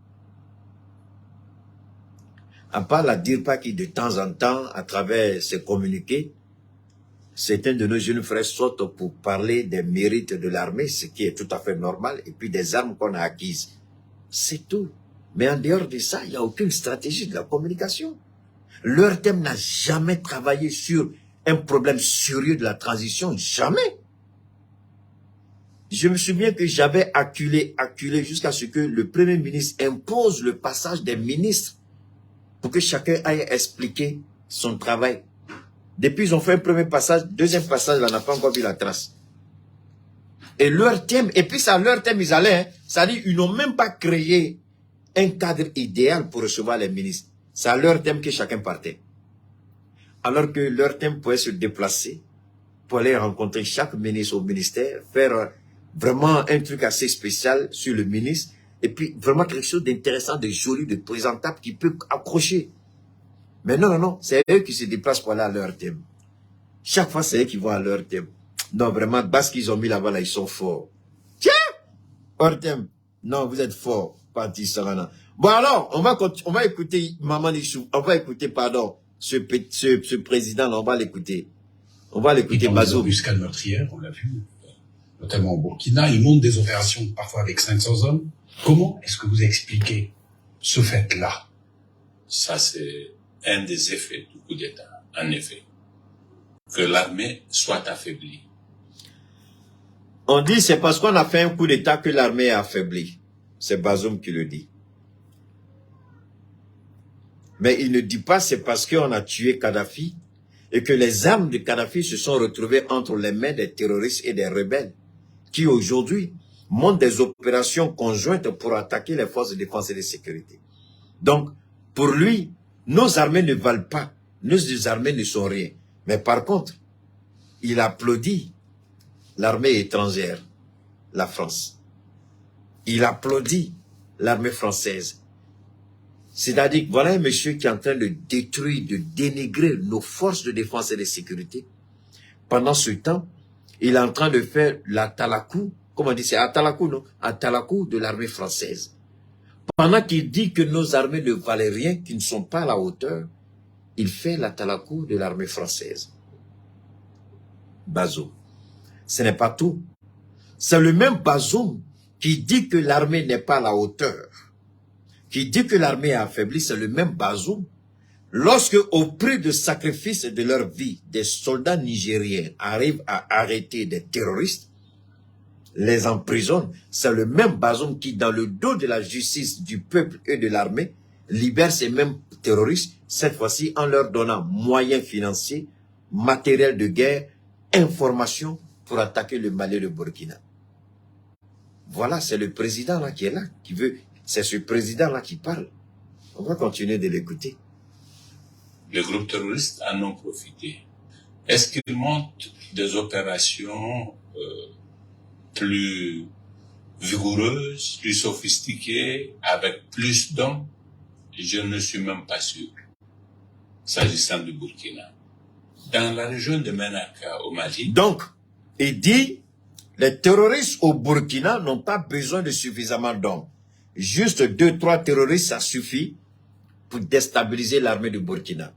À part la DIRPA qui, de temps en temps, à travers ses communiqués, certains de nos jeunes frères sortent pour parler des mérites de l'armée, ce qui est tout à fait normal, et puis des armes qu'on a acquises. C'est tout. Mais en dehors de ça, il n'y a aucune stratégie de la communication. L'ERTM n'a jamais travaillé sur un problème sérieux de la transition, jamais. Je me souviens que j'avais acculé jusqu'à ce que le Premier ministre impose le passage des ministres pour que chacun aille expliquer son travail. Depuis, ils ont fait un premier passage, deuxième passage, là, on n'a pas encore vu la trace. Et leur thème, et puis ça, leur thème, ils allaient, hein, ça dit, ils n'ont même pas créé un cadre idéal pour recevoir les ministres. C'est à leur thème que chacun partait. Alors que leur thème pouvait se déplacer pour aller rencontrer chaque ministre au ministère, faire vraiment un truc assez spécial sur le ministre, et puis vraiment quelque chose d'intéressant, de joli, de présentable qui peut accrocher. Mais non, non, non, c'est eux qui se déplacent pour aller à leur thème. Chaque fois, c'est eux qui vont à leur thème. Non, vraiment, parce qu'ils ont mis là-bas, là, ils sont forts. Tiens! Leur thème. Non, vous êtes forts, parti Sarana. Bon alors, on va écouter Maman Nichou. On va écouter, pardon, ce président-là, on va l'écouter. On va l'écouter, Bazoum. Embuscade meurtrière, on l'a vu, notamment au Burkina. Il monte des opérations, parfois avec 500 hommes. Comment est-ce que vous expliquez ce fait-là? Ça, c'est un des effets du coup d'État, en effet. Que l'armée soit affaiblie. On dit c'est parce qu'on a fait un coup d'État que l'armée est affaiblie. C'est Bazoum qui le dit. Mais il ne dit pas c'est parce qu'on a tué Kadhafi et que les armes de Kadhafi se sont retrouvées entre les mains des terroristes et des rebelles qui aujourd'hui montent des opérations conjointes pour attaquer les forces de défense et de sécurité. Donc, pour lui, nos armées ne valent pas, nos armées ne sont rien. Mais par contre, il applaudit l'armée étrangère, la France. Il applaudit l'armée française. C'est-à-dire que voilà un monsieur qui est en train de détruire, de dénigrer nos forces de défense et de sécurité. Pendant ce temps, il est en train de faire la Talakou, comment on dit, c'est Atalakou, non? Atalakou de l'armée française. Pendant qu'il dit que nos armées ne valaient rien, qu'ils ne sont pas à la hauteur, il fait la Talakou de l'armée française. Bazoum. Ce n'est pas tout. C'est le même Bazoum qui dit que l'armée n'est pas à la hauteur, qui dit que l'armée est affaiblie, c'est le même Bazoum. Lorsque, au prix de sacrifice de leur vie, des soldats nigériens arrivent à arrêter des terroristes, les emprisonnent, c'est le même Bazoum qui, dans le dos de la justice du peuple et de l'armée, libère ces mêmes terroristes, cette fois-ci en leur donnant moyens financiers, matériel de guerre, informations pour attaquer le Mali et le Burkina. Voilà, c'est le président là qui est là, qui veut, c'est ce président là qui parle. On va continuer de l'écouter. Les groupes terroristes en ont profité. Est-ce qu'ils montent des opérations plus vigoureuses, plus sophistiquées, avec plus d'hommes? Je ne suis même pas sûr, s'agissant du Burkina. Dans la région de Menaka, au Mali... Donc, il dit, les terroristes au Burkina n'ont pas besoin de suffisamment d'hommes. Juste 2-3 terroristes, ça suffit pour déstabiliser l'armée du Burkina.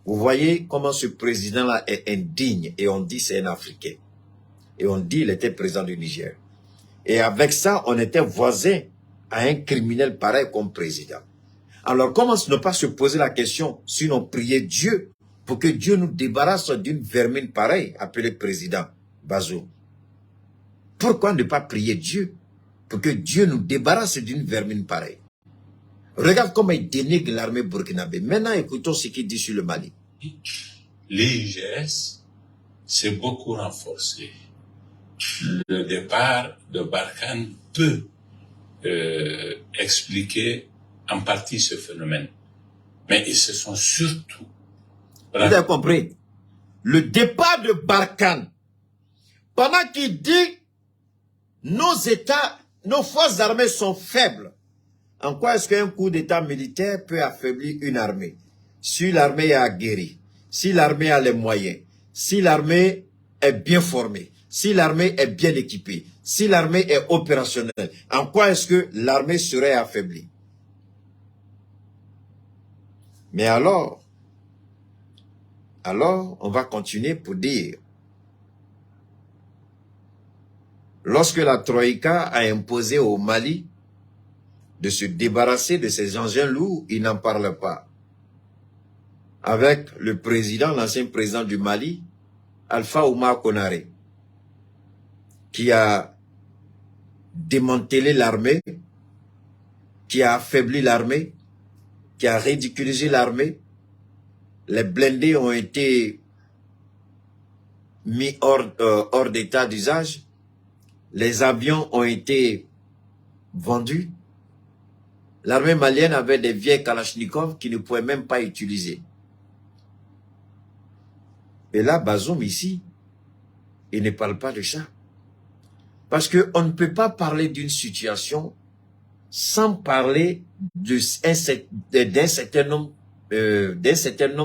Vous voyez comment ce président-là est indigne, et on dit c'est un Africain. Et on dit il était président du Niger. Et avec ça, on était voisin à un criminel pareil comme président. Alors comment ne pas se poser la question, sinon prier Dieu, pour que Dieu nous débarrasse d'une vermine pareille, appelée président Bazoum. Pourquoi ne pas prier Dieu, pour que Dieu nous débarrasse d'une vermine pareille? Regarde comment il dénigre l'armée burkinabé. Maintenant, écoutons ce qu'il dit sur le Mali. L'IGS s'est beaucoup renforcé. Le départ de Barkhane peut expliquer en partie ce phénomène. Mais ils se sont surtout... Vous avez compris? Le départ de Barkhane, pendant qu'il dit nos États nos forces armées sont faibles. En quoi est-ce qu'un coup d'état militaire peut affaiblir une armée? Si l'armée est aguerrie, si l'armée a les moyens, si l'armée est bien formée, si l'armée est bien équipée, si l'armée est opérationnelle, en quoi est-ce que l'armée serait affaiblie? Mais alors, on va continuer pour dire, lorsque la Troïka a imposé au Mali de se débarrasser de ces engins lourds, il n'en parle pas. Avec le président, l'ancien président du Mali, Alpha Oumar Konaré, qui a démantelé l'armée, qui a affaibli l'armée, qui a ridiculisé l'armée. Les blindés ont été mis hors d'état d'usage. Les avions ont été vendus. L'armée malienne avait des vieilles Kalachnikov qui ne pouvaient même pas utiliser. Et là, Bazoum ici, il ne parle pas de ça. Parce qu'on ne peut pas parler d'une situation sans parler d'un certain nombre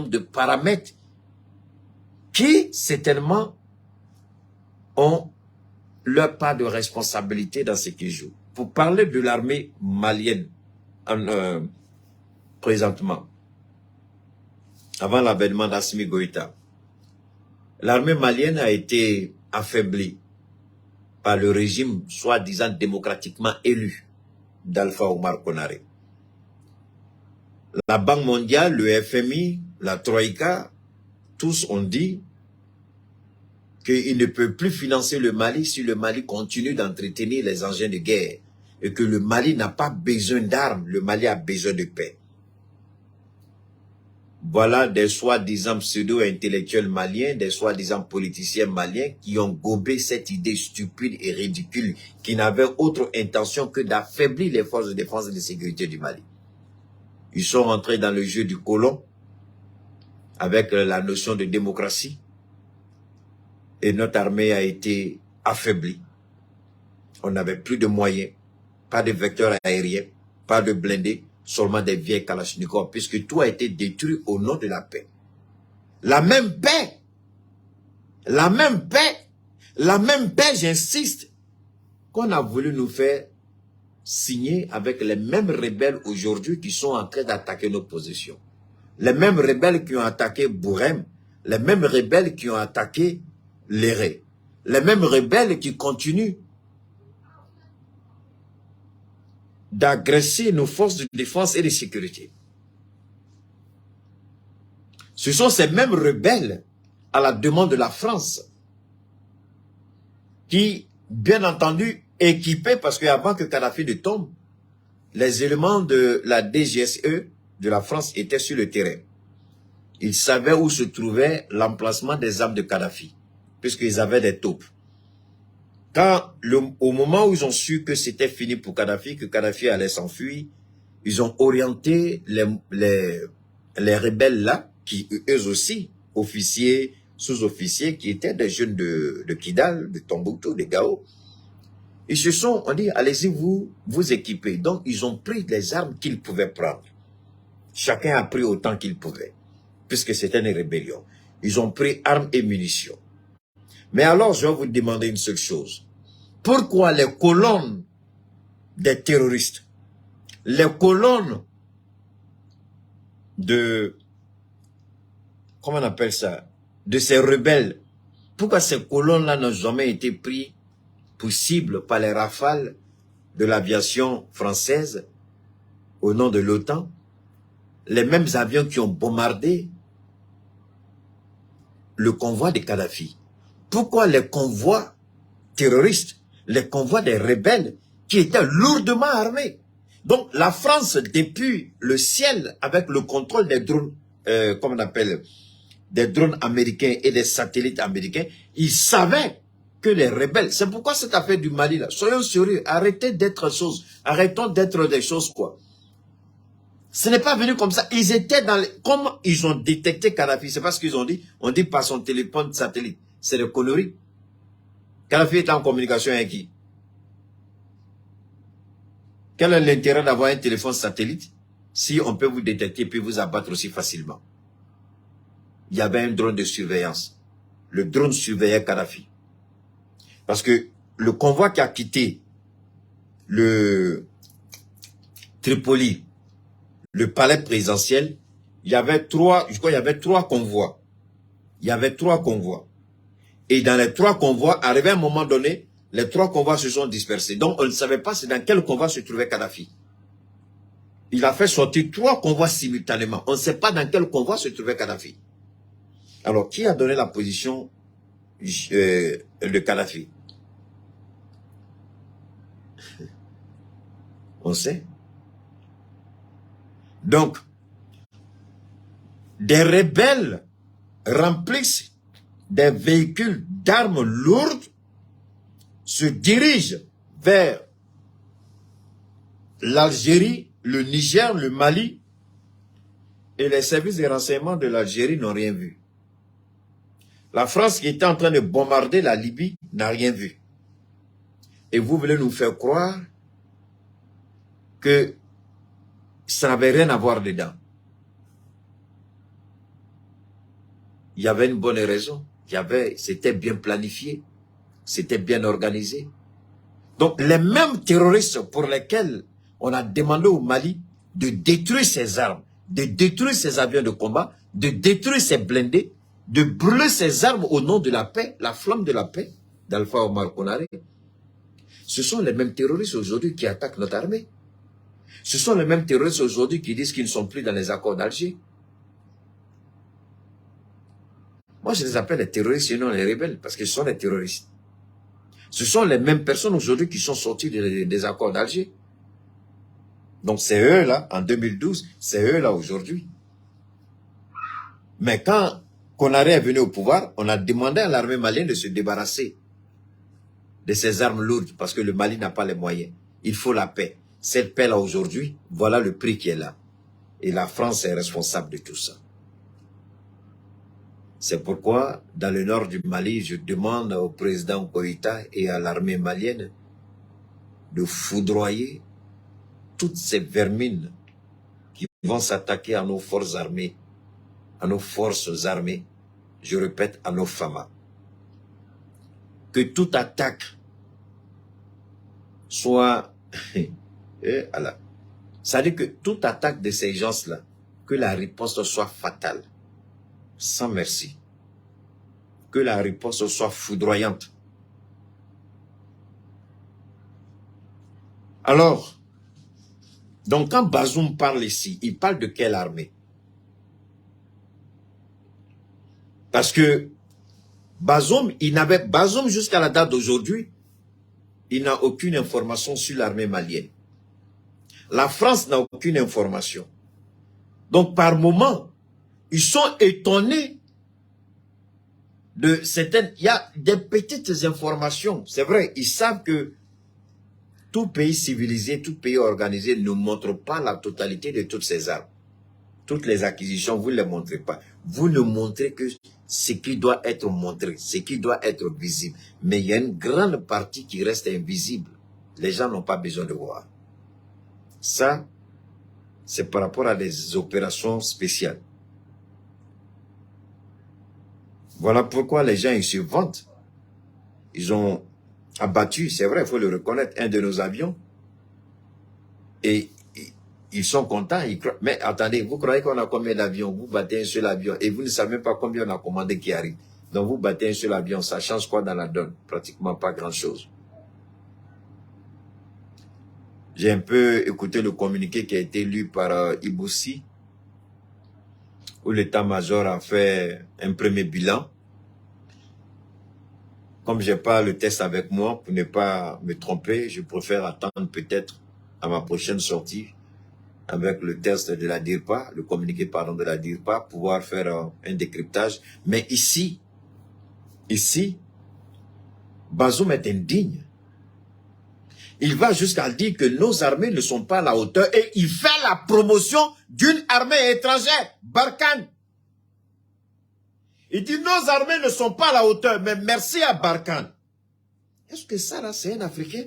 de paramètres qui, certainement, ont leur part de responsabilité dans ce qu'ils jouent. Pour parler de l'armée malienne, présentement, avant l'avènement d'Assimi Goïta, l'armée malienne a été affaiblie par le régime soi-disant démocratiquement élu d'Alpha Oumar Konaré. La Banque mondiale, le FMI, la Troïka, tous ont dit qu'il ne peut plus financer le Mali si le Mali continue d'entretenir les engins de guerre et que le Mali n'a pas besoin d'armes, le Mali a besoin de paix. Voilà des soi-disant pseudo-intellectuels maliens, des soi-disant politiciens maliens qui ont gobé cette idée stupide et ridicule, qui n'avaient autre intention que d'affaiblir les forces de défense et de sécurité du Mali. Ils sont rentrés dans le jeu du colon avec la notion de démocratie et notre armée a été affaiblie. On n'avait plus de moyens, pas de vecteurs aériens, pas de blindés, seulement des vieilles Kalachnikov, puisque tout a été détruit au nom de la paix. La même paix, j'insiste, qu'on a voulu nous faire signer avec les mêmes rebelles aujourd'hui qui sont en train d'attaquer nos positions. Les mêmes rebelles qui ont attaqué Bourem, les mêmes rebelles qui ont attaqué Léré, les mêmes rebelles qui continuent d'agresser nos forces de défense et de sécurité. Ce sont ces mêmes rebelles, à la demande de la France, qui, bien entendu, équipés, parce qu'avant que Kadhafi ne tombe, les éléments de la DGSE de la France étaient sur le terrain. Ils savaient où se trouvait l'emplacement des armes de Kadhafi, puisqu'ils avaient des taupes. Au moment où ils ont su que c'était fini pour Kadhafi, que Kadhafi allait s'enfuir, ils ont orienté les rebelles là, qui eux aussi, officiers, sous-officiers, qui étaient des jeunes de Kidal, de Tombouctou, de Gao. Ils se sont, on dit, allez-y vous équiper. Donc, ils ont pris les armes qu'ils pouvaient prendre. Chacun a pris autant qu'il pouvait, puisque c'était une rébellion. Ils ont pris armes et munitions. Mais alors, je vais vous demander une seule chose. Pourquoi les colonnes des terroristes, les colonnes de, comment on appelle ça, de ces rebelles, pourquoi ces colonnes-là n'ont jamais été prises pour cible par les rafales de l'aviation française au nom de l'OTAN, les mêmes avions qui ont bombardé le convoi de Kadhafi? Pourquoi les convois terroristes, les convois des rebelles qui étaient lourdement armés? Donc la France, depuis le ciel, avec le contrôle des drones, comment on appelle, des drones américains et des satellites américains, ils savaient que les rebelles, c'est pourquoi cette affaire du Mali là, soyons sérieux, arrêtons d'être des choses quoi. Ce n'est pas venu comme ça, ils étaient dans les, comme ils ont détecté Kadhafi, c'est pas ce qu'ils ont dit, on dit par son téléphone satellite, c'est des conneries. Kadhafi était en communication avec qui? Quel est l'intérêt d'avoir un téléphone satellite si on peut vous détecter puis vous abattre aussi facilement? Il y avait un drone de surveillance. Le drone surveillait Kadhafi. Parce que le convoi qui a quitté le Tripoli, le palais présidentiel, il y avait trois convois. Il y avait 3 convois. Et dans les 3 convois, arrivé à un moment donné, les 3 convois se sont dispersés. Donc, on ne savait pas c'est dans quel convoi se trouvait Kadhafi. Il a fait sortir 3 convois simultanément. On ne sait pas dans quel convoi se trouvait Kadhafi. Alors, qui a donné la position de Kadhafi? On sait. Donc, des rebelles remplissent des véhicules d'armes lourdes, se dirigent vers l'Algérie, le Niger, le Mali, et les services de renseignement de l'Algérie n'ont rien vu. La France qui était en train de bombarder la Libye n'a rien vu. Et vous voulez nous faire croire que ça n'avait rien à voir dedans. Il y avait une bonne raison. C'était bien planifié. C'était bien organisé. Donc, les mêmes terroristes pour lesquels on a demandé au Mali de détruire ses armes, de détruire ses avions de combat, de détruire ses blindés, de brûler ses armes au nom de la paix, la flamme de la paix d'Alpha Omar Konaré. Ce sont les mêmes terroristes aujourd'hui qui attaquent notre armée. Ce sont les mêmes terroristes aujourd'hui qui disent qu'ils ne sont plus dans les accords d'Alger. Moi, je les appelle les terroristes et non les rebelles, parce que ce sont les terroristes. Ce sont les mêmes personnes aujourd'hui qui sont sorties des accords d'Alger. Donc c'est eux là, en 2012, c'est eux là aujourd'hui. Mais quand Konaré est venu au pouvoir, on a demandé à l'armée malienne de se débarrasser de ces armes lourdes, parce que le Mali n'a pas les moyens. Il faut la paix. Cette paix là aujourd'hui, voilà le prix qui est là. Et la France est responsable de tout ça. C'est pourquoi, dans le nord du Mali, je demande au président Koïta et à l'armée malienne de foudroyer toutes ces vermines qui vont s'attaquer à nos forces armées, je répète, à nos FAMA. Que toute attaque soit... Ça veut dire que toute attaque de ces gens-là, que la riposte soit fatale. Sans merci. Que la riposte soit foudroyante. Alors, donc quand Bazoum parle ici, il parle de quelle armée? Parce que Bazoum jusqu'à la date d'aujourd'hui, il n'a aucune information sur l'armée malienne. La France n'a aucune information. Donc par moment, ils sont étonnés de certaines... Il y a des petites informations. C'est vrai, ils savent que tout pays civilisé, tout pays organisé ne montre pas la totalité de toutes ces armes. Toutes les acquisitions, vous ne les montrez pas. Vous ne montrez que ce qui doit être montré, ce qui doit être visible. Mais il y a une grande partie qui reste invisible. Les gens n'ont pas besoin de voir. Ça, c'est par rapport à des opérations spéciales. Voilà pourquoi les gens, ils se vantent. Ils ont abattu, c'est vrai, il faut le reconnaître, un de nos avions. Et ils sont contents. Mais attendez, vous croyez qu'on a combien d'avions? Vous battez un seul avion et vous ne savez même pas combien on a commandé qui arrive. Donc vous battez un seul avion, ça change quoi dans la donne? Pratiquement pas grand-chose. J'ai un peu écouté le communiqué qui a été lu par Iboussi, où l'état-major a fait un premier bilan. Comme je n'ai pas le test avec moi, pour ne pas me tromper, je préfère attendre peut-être à ma prochaine sortie avec le test de la DIRPA, le communiqué pardon de la DIRPA, pouvoir faire un décryptage. Mais ici, Bazoum est indigne. Il va jusqu'à dire que nos armées ne sont pas à la hauteur et il fait la promotion d'une armée étrangère, Barkhane. Il dit nos armées ne sont pas à la hauteur, mais merci à Barkhane. Est-ce que ça là c'est un Africain?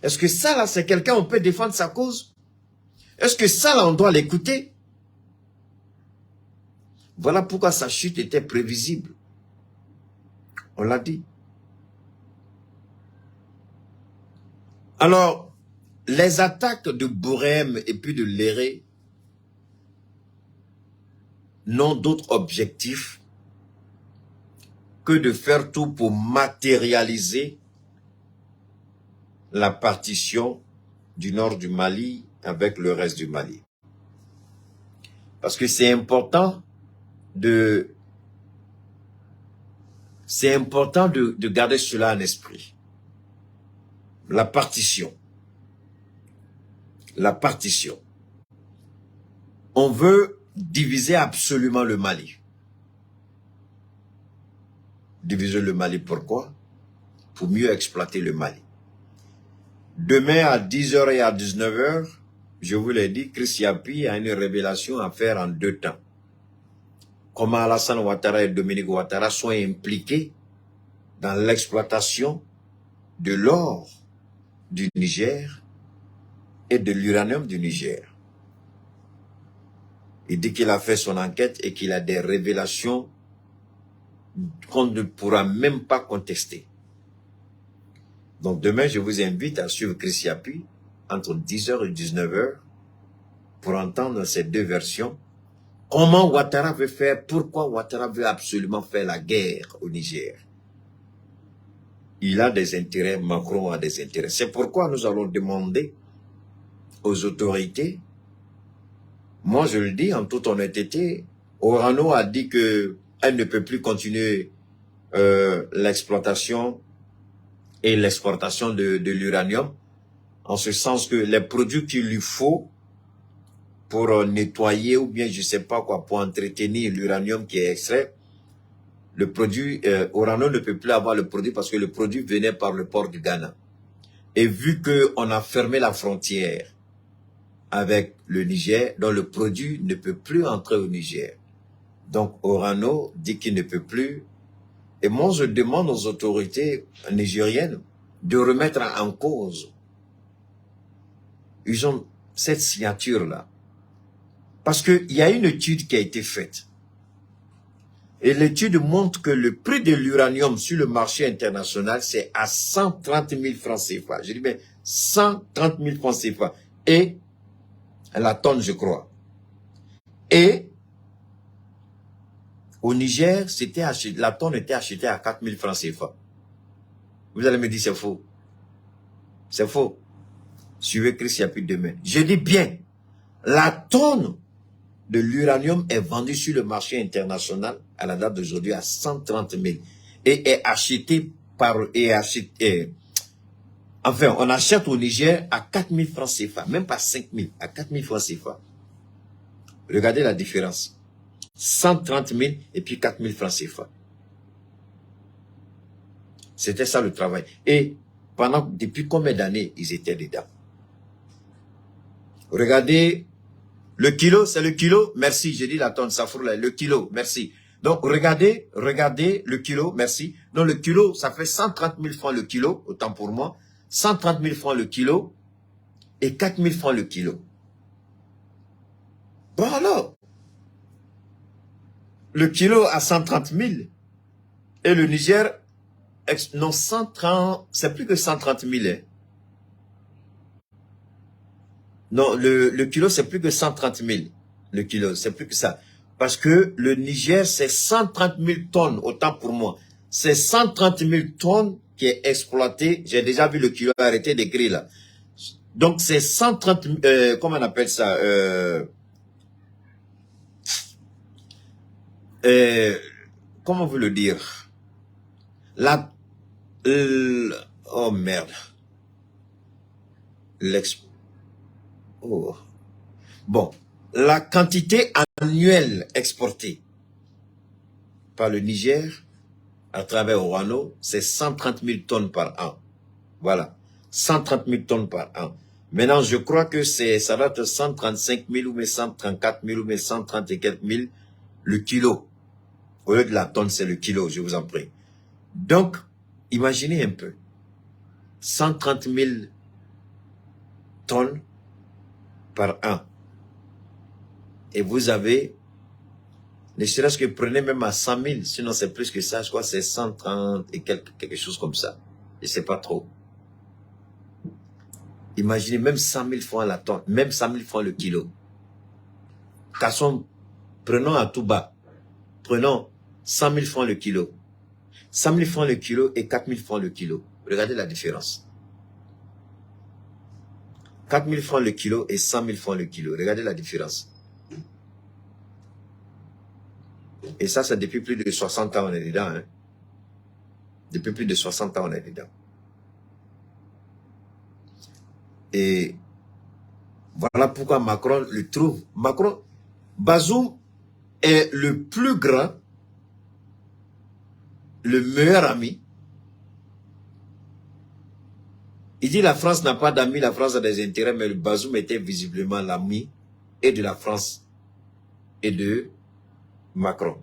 Est-ce que ça, là, c'est quelqu'un, on peut défendre sa cause? Est-ce que ça, là, on doit l'écouter? Voilà pourquoi sa chute était prévisible. On l'a dit. Alors, les attaques de Bourem et puis de Léré n'ont d'autre objectif que de faire tout pour matérialiser la partition du nord du Mali avec le reste du Mali. Parce que c'est important de garder cela en esprit. La partition. La partition. On veut diviser absolument le Mali. Diviser le Mali, pourquoi? Pour mieux exploiter le Mali. Demain à 10h et à 19h, je vous l'ai dit, Chris Yapi a une révélation à faire en 2 temps. Comment Alassane Ouattara et Dominique Ouattara sont impliqués dans l'exploitation de l'or du Niger et de l'uranium du Niger. Il dit qu'il a fait son enquête et qu'il a des révélations qu'on ne pourra même pas contester. Donc demain, je vous invite à suivre Chris Yapi entre 10h et 19h pour entendre ces 2 versions. Comment Ouattara veut faire, pourquoi Ouattara veut absolument faire la guerre au Niger. Il a des intérêts, Macron a des intérêts. C'est pourquoi nous allons demander aux autorités, moi je le dis en toute honnêteté, Orano a dit qu'elle ne peut plus continuer l'exploitation et l'exportation de l'uranium, en ce sens que les produits qu'il lui faut pour nettoyer ou bien je sais pas quoi, pour entretenir l'uranium qui est extrait, le produit, Orano ne peut plus avoir le produit parce que le produit venait par le port du Ghana. Et vu qu'on a fermé la frontière avec le Niger, donc le produit ne peut plus entrer au Niger. Donc Orano dit qu'il ne peut plus. Et moi je demande aux autorités nigériennes de remettre en cause. Ils ont cette signature-là. Parce qu'il y a une étude qui a été faite. Et l'étude montre que le prix de l'uranium sur le marché international, c'est à 130 000 francs CFA. Je dis bien 130 000 francs CFA. Et la tonne, je crois. Et au Niger, la tonne était achetée à 4 000 francs CFA. Vous allez me dire c'est faux. C'est faux. Suivez Chris Yapi demain. Je dis bien, la tonne de l'uranium est vendue sur le marché international à la date d'aujourd'hui à 130 000 et est achetée enfin, on achète au Niger à 4 000 francs CFA, même pas 5 000, à 4 000 francs CFA. Regardez la différence. 130 000 et puis 4 000 francs CFA. C'était ça le travail. Et depuis combien d'années ils étaient dedans? Regardez, le kilo, c'est le kilo, merci, j'ai dit la tonne, ça fout là, le kilo, merci. Donc regardez le kilo, merci. Donc le kilo, ça fait 130 000 francs le kilo, autant pour moi. 130 000 francs le kilo et 4 000 francs le kilo. Bon alors, le kilo à 130 000 et le Niger, non 130, c'est plus que 130 000. Hein. Non, le kilo c'est plus que 130 000. Le kilo, c'est plus que ça. Parce que le Niger, c'est 130 000 tonnes, autant pour moi. C'est 130 000 tonnes qui est exploité. J'ai déjà vu le kilo, arrêté d'écrire là. Donc c'est 130 comment on appelle ça comment vous le dire oh merde. Oh. Bon, la quantité annuelle exportée par le Niger à travers Orano, c'est 130 000 tonnes par an. Voilà, 130 000 tonnes par an. Maintenant, je crois que ça va être 135 000 ou mais 134 000 ou mais 130 et quelques mille le kilo. Au lieu de la tonne, c'est le kilo, je vous en prie. Donc, imaginez un peu. 130 000 tonnes par an. Et vous avez, ne serait-ce que prenez même à 100 000, sinon c'est plus que ça, je crois que c'est 130 et quelque chose comme ça. Je sais pas trop. Imaginez même 100 000 francs la tonne, même 100 000 francs le kilo. Prenons à tout bas, prenons 100 000 francs le kilo. 100 000 francs le kilo et 4 000 francs le kilo. Regardez la différence. 4 000 francs le kilo et 100 000 francs le kilo. Regardez la différence. Et ça, c'est depuis plus de 60 ans on est dedans. Hein. Depuis plus de 60 ans on est dedans. Et voilà pourquoi Macron le trouve. Bazoum est le plus grand, le meilleur ami. Il dit la France n'a pas d'amis, la France a des intérêts, mais le Bazoum était visiblement l'ami et de la France et de Macron.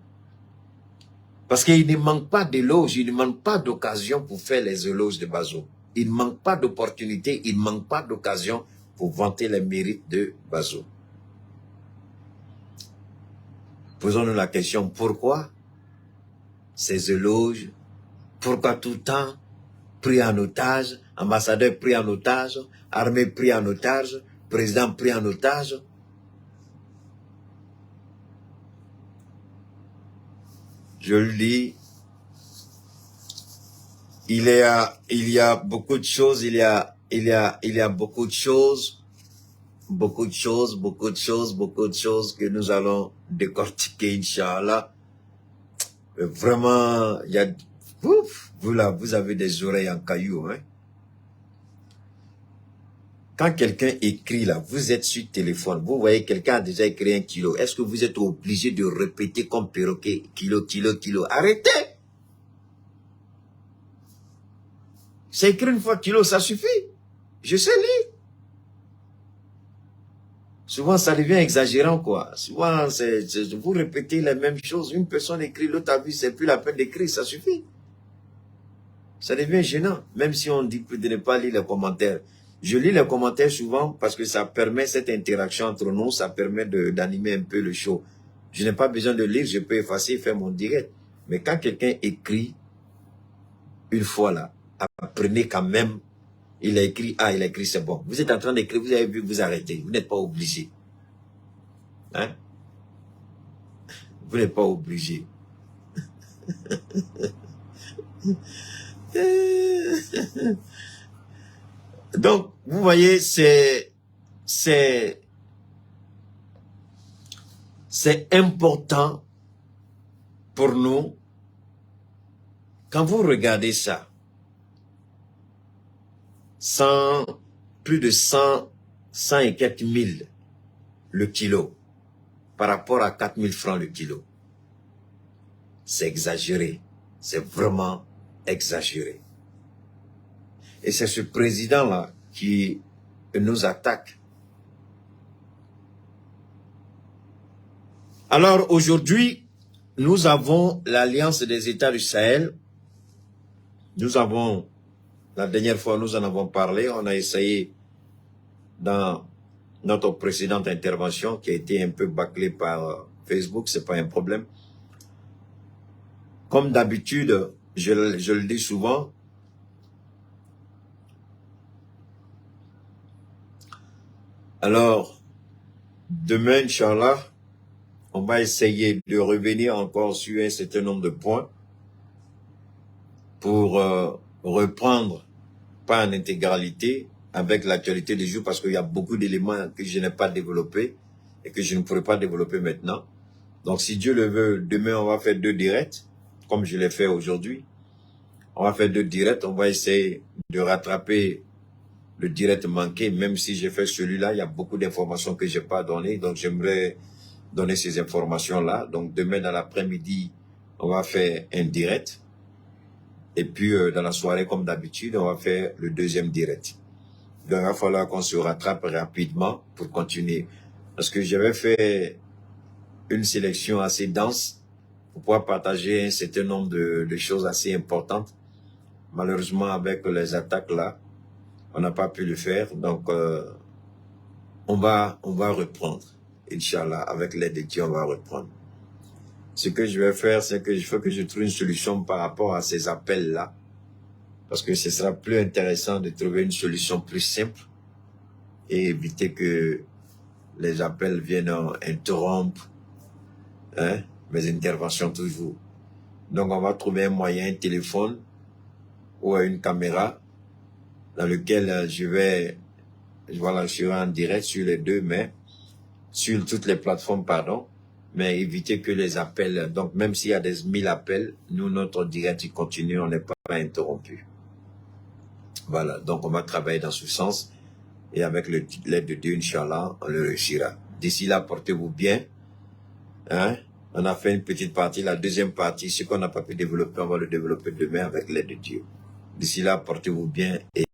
Parce qu'il ne manque pas d'éloges, il ne manque pas d'occasion pour faire les éloges de Bazoum. Il ne manque pas d'opportunités, il ne manque pas d'occasion pour vanter les mérites de Bazoum. Posons-nous la question, pourquoi ces éloges? Pourquoi tout le temps pris en otage, ambassadeur pris en otage, armée pris en otage, président pris en otage? Je le dis, il y a beaucoup de choses, il y a beaucoup de choses que nous allons décortiquer, Inch'Allah. Vraiment, il y a, ouf, vous là, vous avez des oreilles en caillou, hein. Quand quelqu'un écrit là, vous êtes sur téléphone, vous voyez quelqu'un a déjà écrit 1 kilo. Est-ce que vous êtes obligé de répéter comme perroquet, kilo? Arrêtez! C'est écrit une fois kilo, ça suffit. Je sais lire. Souvent, ça devient exagérant, quoi. Souvent, vous répétez les mêmes choses. Une personne écrit, l'autre a vu, c'est plus la peine d'écrire, ça suffit. Ça devient gênant, même si on dit de ne pas lire les commentaires. Je lis les commentaires souvent parce que ça permet cette interaction entre nous, ça permet d'animer un peu le show. Je n'ai pas besoin de lire, je peux effacer et faire mon direct. Mais quand quelqu'un écrit une fois là, apprenez quand même, il a écrit, c'est bon. Vous êtes en train d'écrire, vous avez vu, vous arrêtez. Vous n'êtes pas obligé. Hein? Vous n'êtes pas obligé. Donc, vous voyez, c'est important pour nous. Quand vous regardez ça, plus de 100 et quelques mille le kilo, par rapport à 4 000 francs le kilo. C'est exagéré. C'est vraiment exagéré. Et c'est ce président-là qui nous attaque. Alors aujourd'hui, nous avons l'Alliance des États du Sahel. Nous avons, la dernière fois nous en avons parlé, on a essayé dans notre précédente intervention qui a été un peu bâclée par Facebook, c'est pas un problème. Comme d'habitude, je le dis souvent, alors, demain, Inch'Allah, on va essayer de revenir encore sur un certain nombre de points pour reprendre, pas en intégralité, avec l'actualité du jour, parce qu'il y a beaucoup d'éléments que je n'ai pas développés et que je ne pourrai pas développer maintenant. Donc, si Dieu le veut, demain, on va faire 2 directs, comme je l'ai fait aujourd'hui. On va faire 2 directs, on va essayer de rattraper le direct manqué, même si j'ai fait celui-là, il y a beaucoup d'informations que j'ai pas données, donc j'aimerais donner ces informations-là. Donc demain dans l'après-midi, on va faire un direct. Et puis dans la soirée, comme d'habitude, on va faire le 2e direct. Donc il va falloir qu'on se rattrape rapidement pour continuer. Parce que j'avais fait une sélection assez dense pour pouvoir partager un certain nombre de choses assez importantes. Malheureusement, avec les attaques là, on n'a pas pu le faire. Donc, on va reprendre. Inch'Allah, avec l'aide de Dieu, on va reprendre. Ce que je vais faire, c'est que il faut que je trouve une solution par rapport à ces appels-là. Parce que ce sera plus intéressant de trouver une solution plus simple et éviter que les appels viennent interrompre mes interventions toujours. Donc, on va trouver un moyen, un téléphone ou une caméra dans lequel voilà, je serai en direct sur les deux, mais sur toutes les plateformes, pardon, mais éviter que les appels, donc même s'il y a des 1000 appels, nous, notre direct, il continue, on n'est pas interrompu. Voilà, donc on va travailler dans ce sens et avec l'aide de Dieu, Inch'Allah, on le réussira. D'ici là, portez-vous bien. On a fait une petite partie, la deuxième partie, ce qu'on n'a pas pu développer, on va le développer demain avec l'aide de Dieu. D'ici là, portez-vous bien et